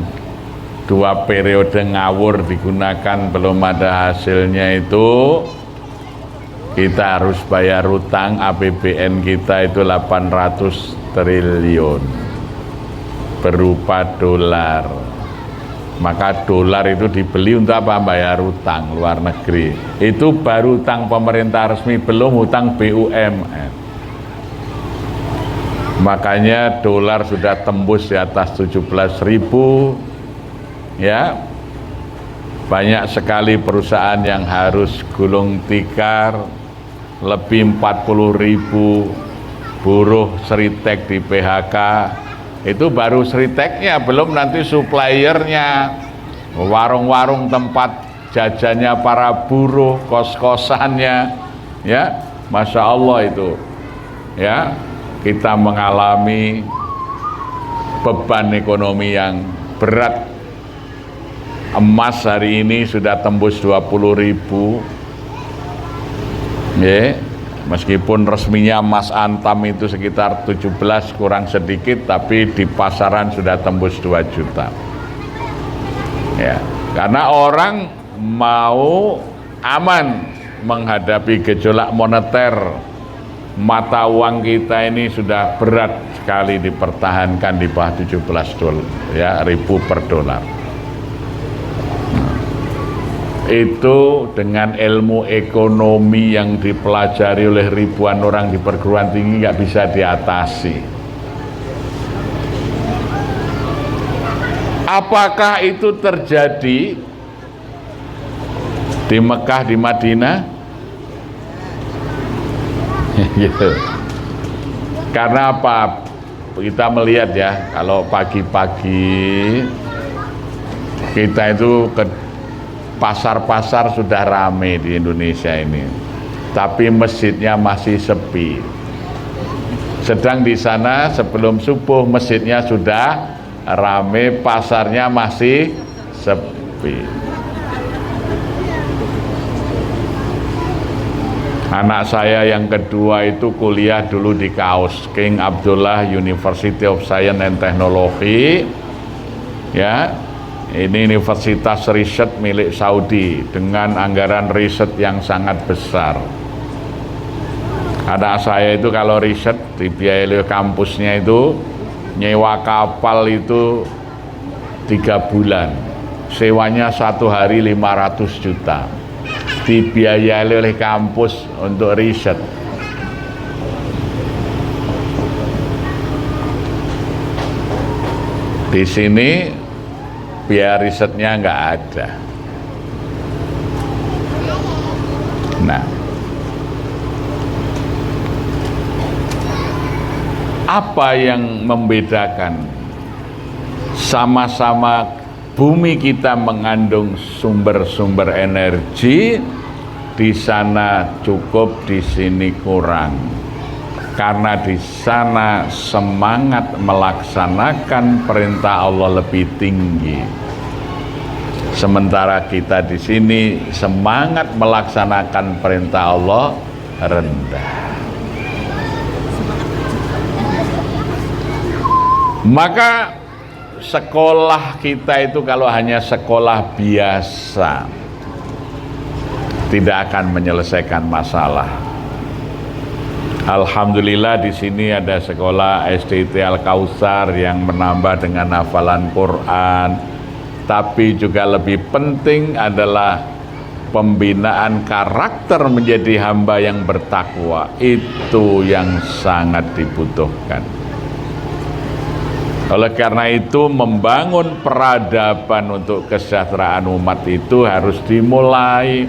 2 periode ngawur digunakan belum ada hasilnya itu. Kita harus bayar utang APBN kita itu 800 triliun berupa dolar. Maka dolar itu dibeli untuk apa? Bayar utang luar negeri. Itu baru utang pemerintah resmi, belum utang BUMN. Makanya dolar sudah tembus di atas 17.000. Ya, banyak sekali perusahaan yang harus gulung tikar, lebih 40.000 buruh Sritek di PHK. Itu baru Sriteknya, belum nanti suppliernya, warung-warung tempat jajannya para buruh, kos-kosannya, ya, Masya Allah itu, ya, kita mengalami beban ekonomi yang berat. Emas hari ini sudah tembus 20.000, ya. Meskipun resminya emas antam itu sekitar 17 kurang sedikit, tapi di pasaran sudah tembus 2 juta. Ya, karena orang mau aman menghadapi gejolak moneter. Mata uang kita ini sudah berat sekali dipertahankan di bawah 17 dolar, ya, ribu per dolar. Itu dengan ilmu ekonomi yang dipelajari oleh ribuan orang di perguruan tinggi nggak bisa diatasi. Apakah itu terjadi di Mekah, di Madinah? Gitu. Karena apa? Kita melihat ya, kalau pagi-pagi kita itu ke pasar-pasar sudah ramai di Indonesia ini, tapi masjidnya masih sepi. Sedang di sana sebelum subuh masjidnya sudah ramai, pasarnya masih sepi. Anak saya yang kedua itu kuliah dulu di KAUS, King Abdullah University of Science and Technology, ya. Ini universitas riset milik Saudi dengan anggaran riset yang sangat besar. Anak saya itu kalau riset dibiayai oleh kampusnya itu nyewa kapal itu 3 bulan, sewanya 1 hari 500 juta, dibiayai oleh kampus untuk riset. Di sini biaya risetnya nggak ada. Nah, apa yang membedakan? Sama-sama bumi kita mengandung sumber-sumber energi, di sana cukup, di sini kurang. Karena di sana semangat melaksanakan perintah Allah lebih tinggi. Sementara kita di sini semangat melaksanakan perintah Allah rendah. Maka sekolah kita itu kalau hanya sekolah biasa tidak akan menyelesaikan masalah. Alhamdulillah di sini ada sekolah SDT Al-Kautsar yang menambah dengan hafalan Quran, tapi juga lebih penting adalah pembinaan karakter menjadi hamba yang bertakwa. Itu yang sangat dibutuhkan. Oleh karena itu membangun peradaban untuk kesejahteraan umat itu harus dimulai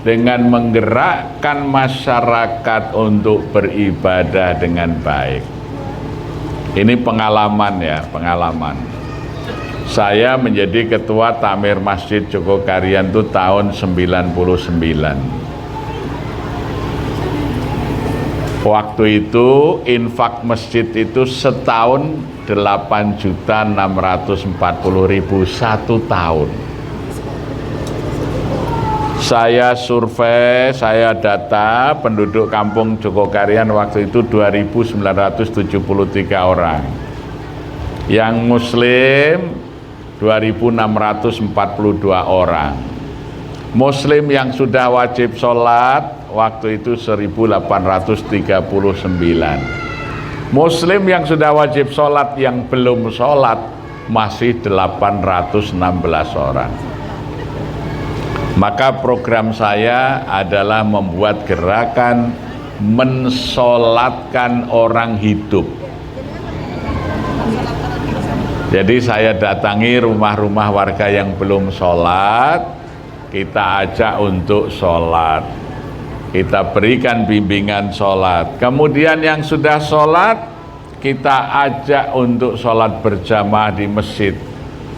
dengan menggerakkan masyarakat untuk beribadah dengan baik. Ini pengalaman ya, pengalaman. Saya menjadi ketua Takmir Masjid Jogokarian itu tahun 99. Waktu itu infak masjid itu setahun 8.640.000 1 tahun. Saya survei, saya data penduduk kampung Jogokarian waktu itu 2.973 orang. Yang Muslim 2.642 orang. Muslim yang sudah wajib sholat waktu itu 1.839. Muslim yang sudah wajib sholat yang belum sholat masih 816 orang. Maka program saya adalah membuat gerakan mensolatkan orang hidup. Jadi saya datangi rumah-rumah warga yang belum sholat, kita ajak untuk sholat, kita berikan bimbingan sholat. Kemudian yang sudah sholat, kita ajak untuk sholat berjamaah di masjid.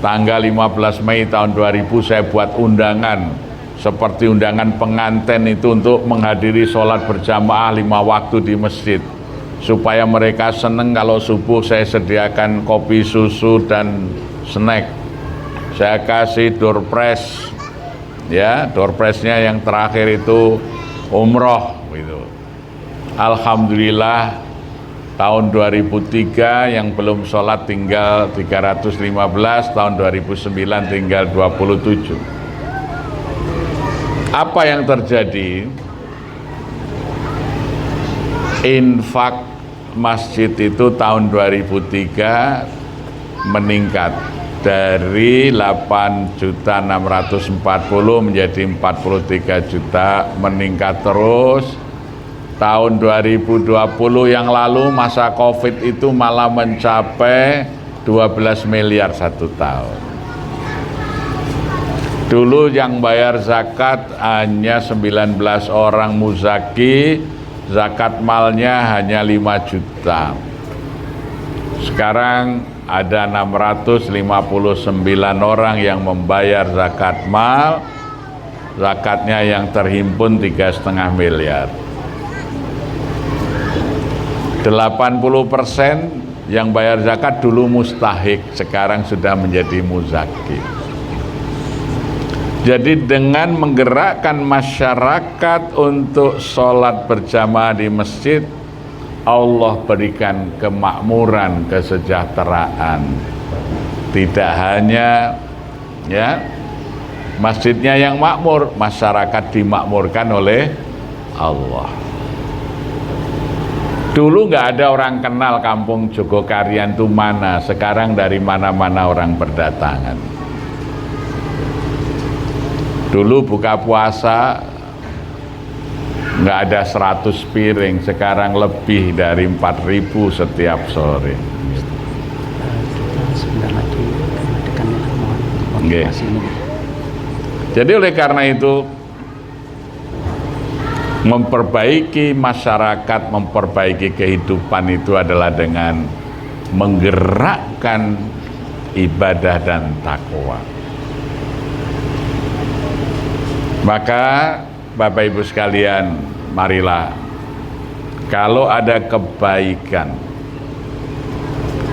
Tanggal 15 Mei tahun 2000 saya buat undangan seperti undangan pengantin itu untuk menghadiri sholat berjamaah 5 waktu di masjid, supaya mereka seneng kalau subuh saya sediakan kopi, susu dan snack. Saya kasih door prize, ya, door prize-nya yang terakhir itu umroh gitu. Alhamdulillah tahun 2003 yang belum sholat tinggal 315, tahun 2009 tinggal 27. Apa yang terjadi? Infak masjid itu tahun 2003 meningkat dari 8.640 menjadi 43 juta, meningkat terus. Tahun 2020 yang lalu masa Covid itu malah mencapai 12 miliar satu tahun. Dulu yang bayar zakat hanya 19 orang muzaki, zakat malnya hanya 5 juta. Sekarang ada 659 orang yang membayar zakat mal, zakatnya yang terhimpun 3,5 miliar. 80% yang bayar zakat dulu mustahik, sekarang sudah menjadi muzaki. Jadi dengan menggerakkan masyarakat untuk sholat berjamaah di masjid, Allah berikan kemakmuran, kesejahteraan. Tidak hanya ya masjidnya yang makmur, masyarakat dimakmurkan oleh Allah. Dulu nggak ada orang kenal kampung Jogokarian itu mana, sekarang dari mana-mana orang berdatangan. Dulu buka puasa nggak ada 100 piring, sekarang lebih dari 4.000 setiap sore. Okay. Jadi oleh karena itu memperbaiki masyarakat, memperbaiki kehidupan itu adalah dengan menggerakkan ibadah dan takwa. Maka Bapak Ibu sekalian, marilah kalau ada kebaikan,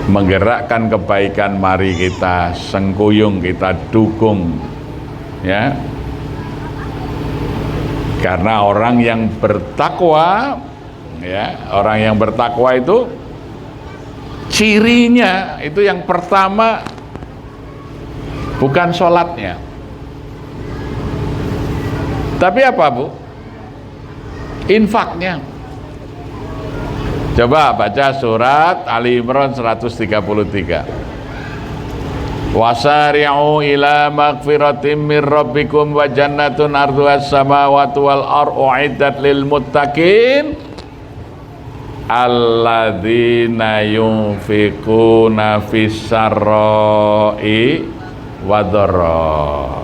menggerakkan kebaikan, mari kita sengkuyung, kita dukung, ya. Karena orang yang bertakwa, ya, orang yang bertakwa itu cirinya itu yang pertama bukan sholatnya, tapi apa Bu? Infaknya. Coba baca surat Ali Imran 133. Wasari'u ila magfiratin min rabbikum wa jannatun arduhas samawati wal ardu uiddat lil muttaqin alladzina yunfiquna fis sarra'i wadharra.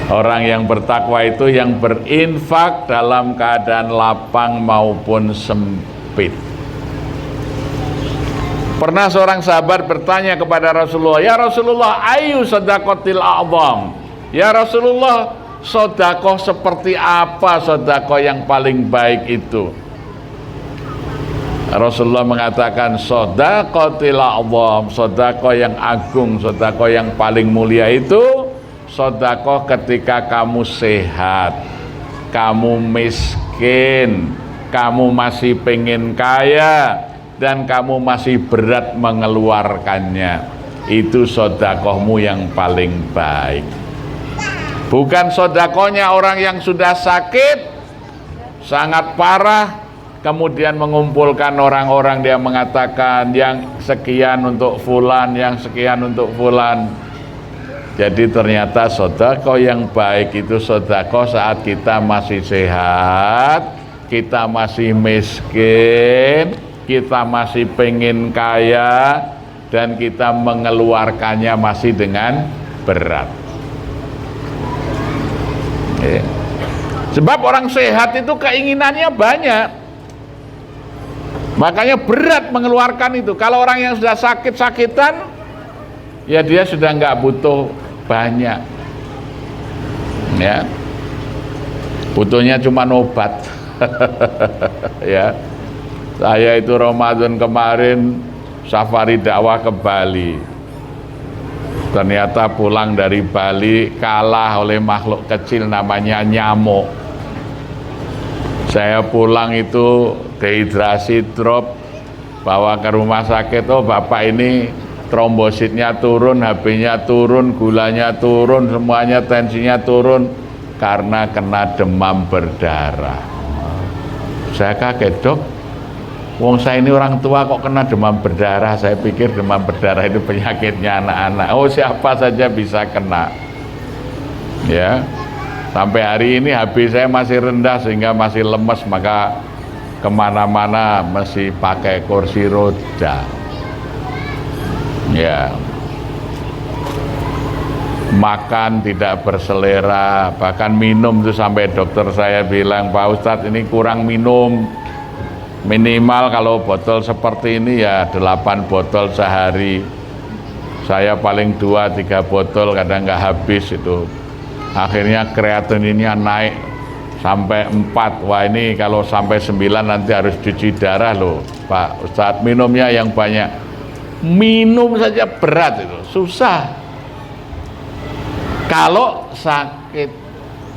Orang yang bertakwa itu yang berinfak dalam keadaan lapang maupun sempit. Pernah seorang sahabat bertanya kepada Rasulullah, "Ya Rasulullah, ayu sedaqatil a'zam?" Ya Rasulullah, sedekah seperti apa sedekah yang paling baik itu? Rasulullah mengatakan, sedaqatil a'zam, sedekah yang agung, sedekah yang paling mulia itu sedekah ketika kamu sehat, kamu miskin, kamu masih pengen kaya, dan kamu masih berat mengeluarkannya. Itu sedekahmu yang paling baik. Bukan sedekahnya orang yang sudah sakit sangat parah, kemudian mengumpulkan orang-orang, dia mengatakan yang sekian untuk fulan, yang sekian untuk fulan. Jadi ternyata sedekah yang baik itu sedekah saat kita masih sehat, kita masih miskin, kita masih pengen kaya, dan kita mengeluarkannya masih dengan berat. Sebab orang sehat itu keinginannya banyak, makanya berat mengeluarkan itu. Kalau orang yang sudah sakit-sakitan, ya dia sudah nggak butuh banyak, ya, butuhnya cuma obat. Ya. Saya itu Ramadan kemarin safari dakwah ke Bali. Ternyata pulang dari Bali kalah oleh makhluk kecil namanya nyamuk. Saya pulang itu dehidrasi, drop, bawa ke rumah sakit. Oh Bapak ini trombositnya turun, HB-nya turun, gulanya turun, semuanya tensinya turun karena kena demam berdarah. Saya kaget, Dok. Wong saya ini orang tua kok kena demam berdarah. Saya pikir demam berdarah itu penyakitnya anak-anak. Oh siapa saja bisa kena. Ya, sampai hari ini HB saya masih rendah sehingga masih lemes, maka kemana-mana masih pakai kursi roda. Ya, makan tidak berselera, bahkan minum itu sampai dokter saya bilang, Pak Ustadz ini kurang minum, minimal kalau botol seperti ini ya 8 botol sehari. Saya paling 2-3 botol, kadang nggak habis itu. Akhirnya kreatininnya naik sampai 4. Wah, ini kalau sampai 9 nanti harus cuci darah loh Pak Ustadz, minumnya yang banyak. Minum saja berat itu, susah. Kalau sakit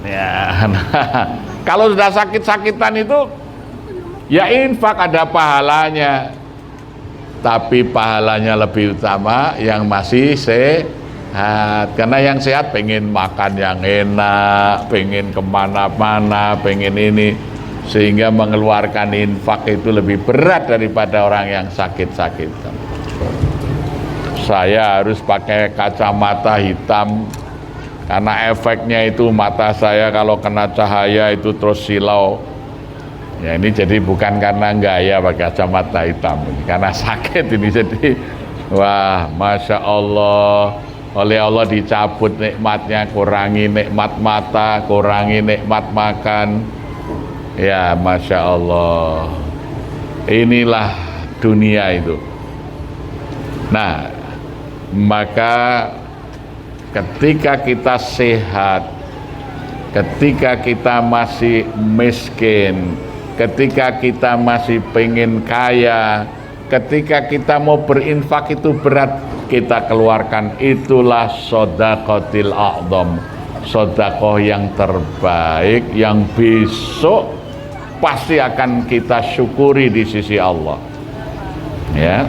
ya, kalau sudah sakit-sakitan itu ya infak ada pahalanya, tapi pahalanya lebih utama yang masih sehat, karena yang sehat pengen makan yang enak, pengen kemana-mana, pengen ini, sehingga mengeluarkan infak itu lebih berat daripada orang yang sakit-sakitan. Saya harus pakai kacamata hitam karena efeknya itu mata saya kalau kena cahaya itu terus silau. Ya ini jadi bukan karena gaya pakai kacamata hitam, karena sakit ini. Jadi wah, Masya Allah, oleh Allah dicabut nikmatnya, kurangi nikmat mata, kurangi nikmat makan. Ya Masya Allah, inilah dunia itu. Nah, maka ketika kita sehat, ketika kita masih miskin, ketika kita masih pengen kaya, ketika kita mau berinfak itu berat, kita keluarkan, itulah shodaqatil a'dham, sedekah yang terbaik yang besok pasti akan kita syukuri di sisi Allah. Ya.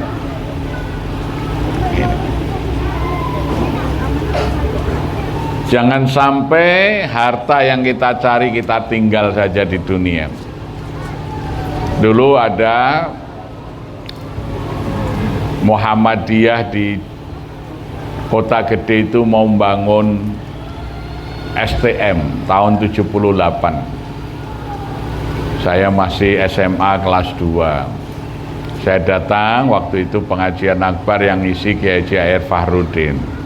Jangan sampai harta yang kita cari kita tinggal saja di dunia. Dulu ada Muhammadiyah di Kota Gede itu mau membangun STM tahun 78. Saya masih SMA kelas 2. Saya datang waktu itu pengajian akbar yang ngisi Kiai Haji Fahrudin.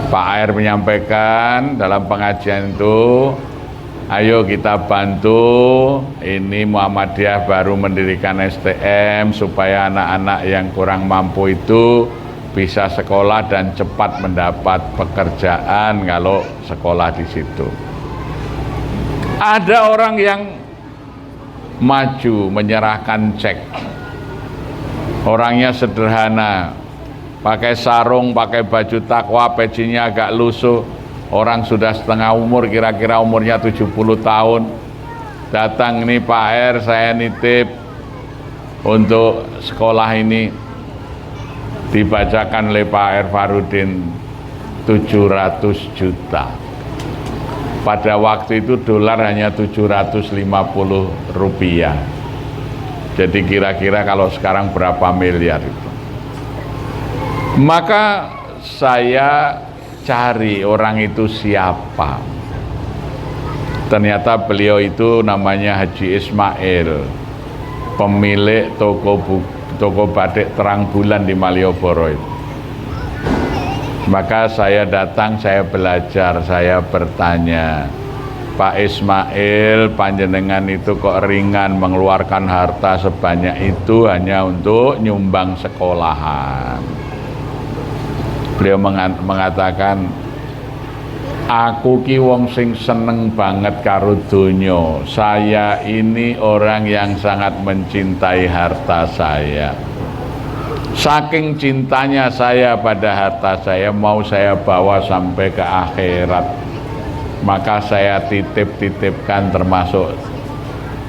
Pak Air menyampaikan dalam pengajian itu, ayo kita bantu, ini Muhammadiyah baru mendirikan STM supaya anak-anak yang kurang mampu itu bisa sekolah dan cepat mendapat pekerjaan kalau sekolah di situ. Ada orang yang maju menyerahkan cek, orangnya sederhana, pakai sarung, pakai baju takwa, pecinya agak lusuh, orang sudah setengah umur, kira-kira umurnya 70 tahun, datang, nih Pak R, saya nitip untuk sekolah ini. Dibacakan oleh Pak R Farudin 700 juta. Pada waktu itu dolar hanya 750 rupiah. Jadi kira-kira kalau sekarang berapa miliar itu. Maka saya cari orang itu siapa. Ternyata beliau itu namanya Haji Ismail, pemilik toko batik Terang Bulan di Malioboro itu. Maka saya datang, saya belajar, saya bertanya, Pak Ismail, panjenengan itu kok ringan mengeluarkan harta sebanyak itu hanya untuk nyumbang sekolahan. Beliau mengatakan, aku ki wong sing seneng banget karo donya. Saya ini orang yang sangat mencintai harta saya. Saking cintanya saya pada harta saya, mau saya bawa sampai ke akhirat. Maka saya titip-titipkan termasuk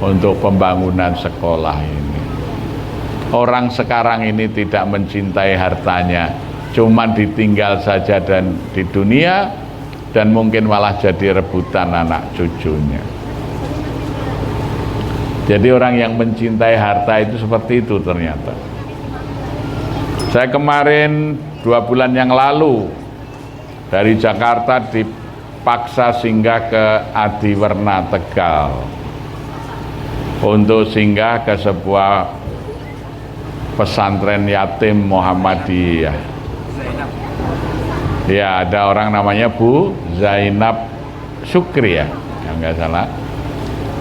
untuk pembangunan sekolah ini. Orang sekarang ini tidak mencintai hartanya, cuma ditinggal saja dan di dunia, dan mungkin malah jadi rebutan anak cucunya. Jadi orang yang mencintai harta itu seperti itu ternyata. Saya kemarin 2 bulan yang lalu dari Jakarta dipaksa singgah ke Adiwerna Tegal untuk singgah ke sebuah pesantren yatim Muhammadiyah. Ya, ada orang namanya Bu Zainab Syukri ya, yang nggak salah.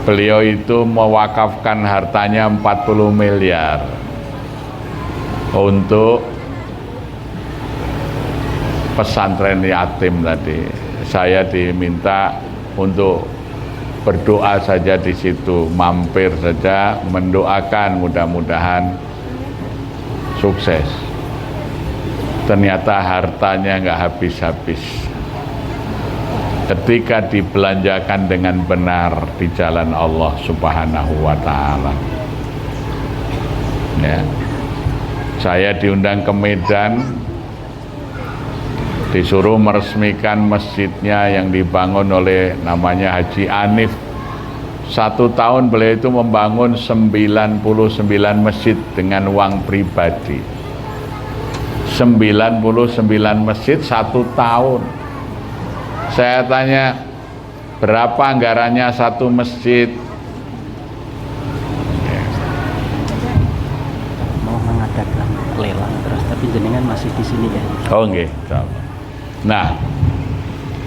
Beliau itu mewakafkan hartanya 40 miliar untuk pesantren yatim tadi. Saya diminta untuk berdoa saja di situ, mampir saja, mendoakan mudah-mudahan sukses. Ternyata hartanya nggak habis-habis ketika dibelanjakan dengan benar di jalan Allah Subhanahu wa Ta'ala. Ya. Saya diundang ke Medan, disuruh meresmikan masjidnya yang dibangun oleh namanya Haji Anif. 1 tahun beliau itu membangun 99 masjid dengan uang pribadi. 99 masjid 1 tahun. Saya tanya, berapa anggarannya satu masjid? Mau mengadakan lelang terus, tapi jenengan masih di sini ya? Oh nggih. Nah,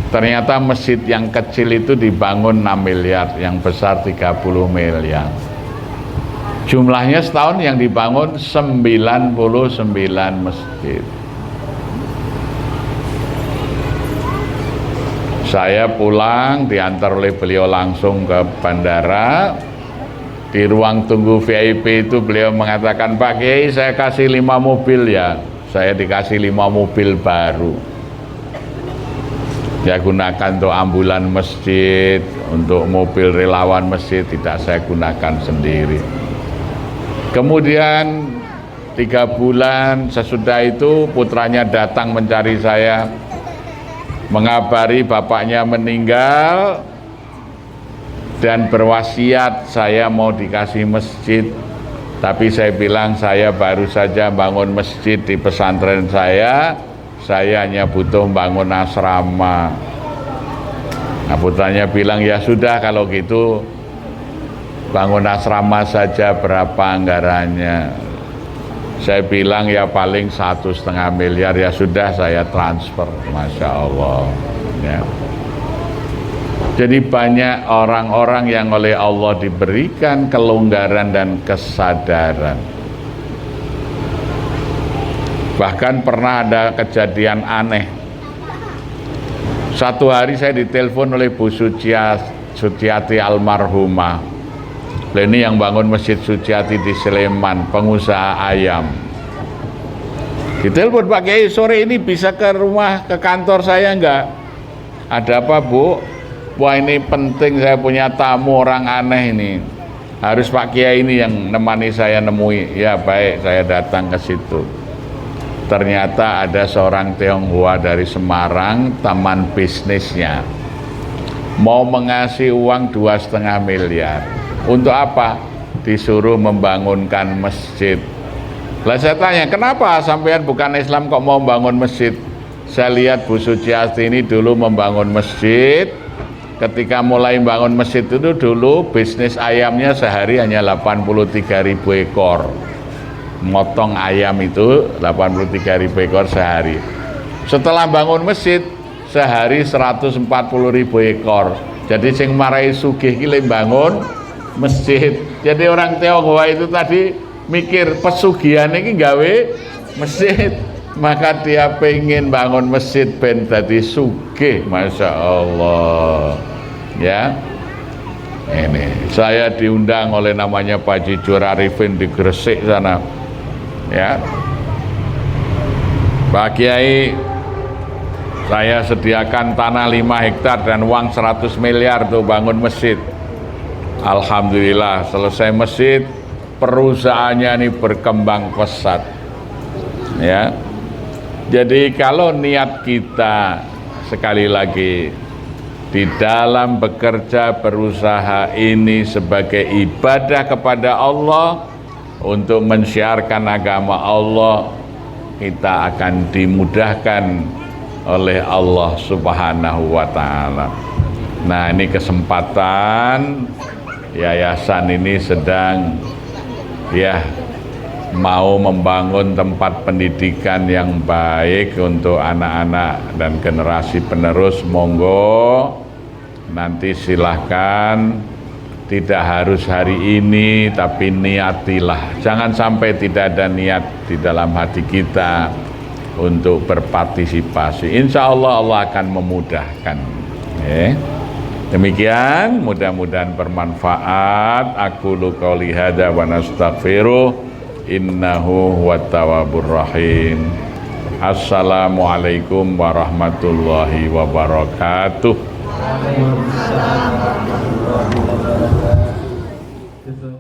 ternyata masjid yang kecil itu dibangun 6 miliar, yang besar 30 miliar. Jumlahnya setahun yang dibangun 99 masjid. Saya pulang, diantar oleh beliau langsung ke bandara. Di ruang tunggu VIP itu beliau mengatakan, Pak Kiai saya kasih 5 mobil ya. Saya dikasih 5 mobil baru. Saya gunakan untuk ambulan masjid, untuk mobil relawan masjid, tidak saya gunakan sendiri. Kemudian 3 bulan sesudah itu putranya datang mencari saya, mengabari bapaknya meninggal dan berwasiat saya mau dikasih masjid. Tapi saya bilang saya baru saja bangun masjid di pesantren saya hanya butuh bangun asrama. Nah, putranya bilang, ya sudah kalau gitu bangun asrama saja, berapa anggarannya? Saya bilang ya paling 1,5 miliar, ya sudah saya transfer. Masya Allah ya. Jadi banyak orang-orang yang oleh Allah diberikan kelonggaran dan kesadaran. Bahkan pernah ada kejadian aneh. Satu hari saya ditelepon oleh Bu Suciati almarhumah. Ini yang bangun Masjid Suciati di Sleman, pengusaha ayam. Ditelepon, Pak Kiai sore ini bisa ke rumah, ke kantor saya enggak? Ada apa Bu? Wah ini penting, saya punya tamu orang aneh ini. Harus Pak Kiai ini yang nemani saya nemui. Ya baik, saya datang ke situ. Ternyata ada seorang Tionghoa dari Semarang, teman bisnisnya, mau mengasih uang 2,5 miliar. Untuk apa? Disuruh membangunkan masjid. Lah saya tanya, kenapa sampean bukan Islam kok mau bangun masjid? Saya lihat Bu Suciati ini dulu membangun masjid. Ketika mulai bangun masjid itu dulu bisnis ayamnya sehari hanya 83.000 ekor. Motong ayam itu 83.000 ekor sehari. Setelah bangun masjid sehari 140.000 ekor. Jadi sing marai sugih ki bangun masjid. Jadi orang Tionghoa itu tadi mikir pesugihan ini gawe masjid, maka dia pengen bangun masjid ben dadi sugih. Masya Allah ya. Ini saya diundang oleh namanya Pak Jujur Arifin di Gresik sana ya. Pak Kiai, saya sediakan tanah 5 hektar dan uang 100 miliar untuk bangun masjid. Alhamdulillah selesai masjid, perusahaannya ini berkembang pesat ya. Jadi kalau niat kita sekali lagi di dalam bekerja berusaha ini sebagai ibadah kepada Allah untuk mensiarkan agama Allah, kita akan dimudahkan oleh Allah Subhanahu wa Ta'ala. Nah ini kesempatan yayasan ini sedang ya mau membangun tempat pendidikan yang baik untuk anak-anak dan generasi penerus, monggo nanti silahkan, tidak harus hari ini, tapi niatilah, jangan sampai tidak ada niat di dalam hati kita untuk berpartisipasi. Insya Allah Allah akan memudahkan. Demikian, mudah-mudahan bermanfaat. Aku qouli hadza wa nastaghfiruh, innahu huwat tawwabur rahim. Assalamualaikum warahmatullahi wabarakatuh. Waalaikumsalam warahmatullahi wabarakatuh.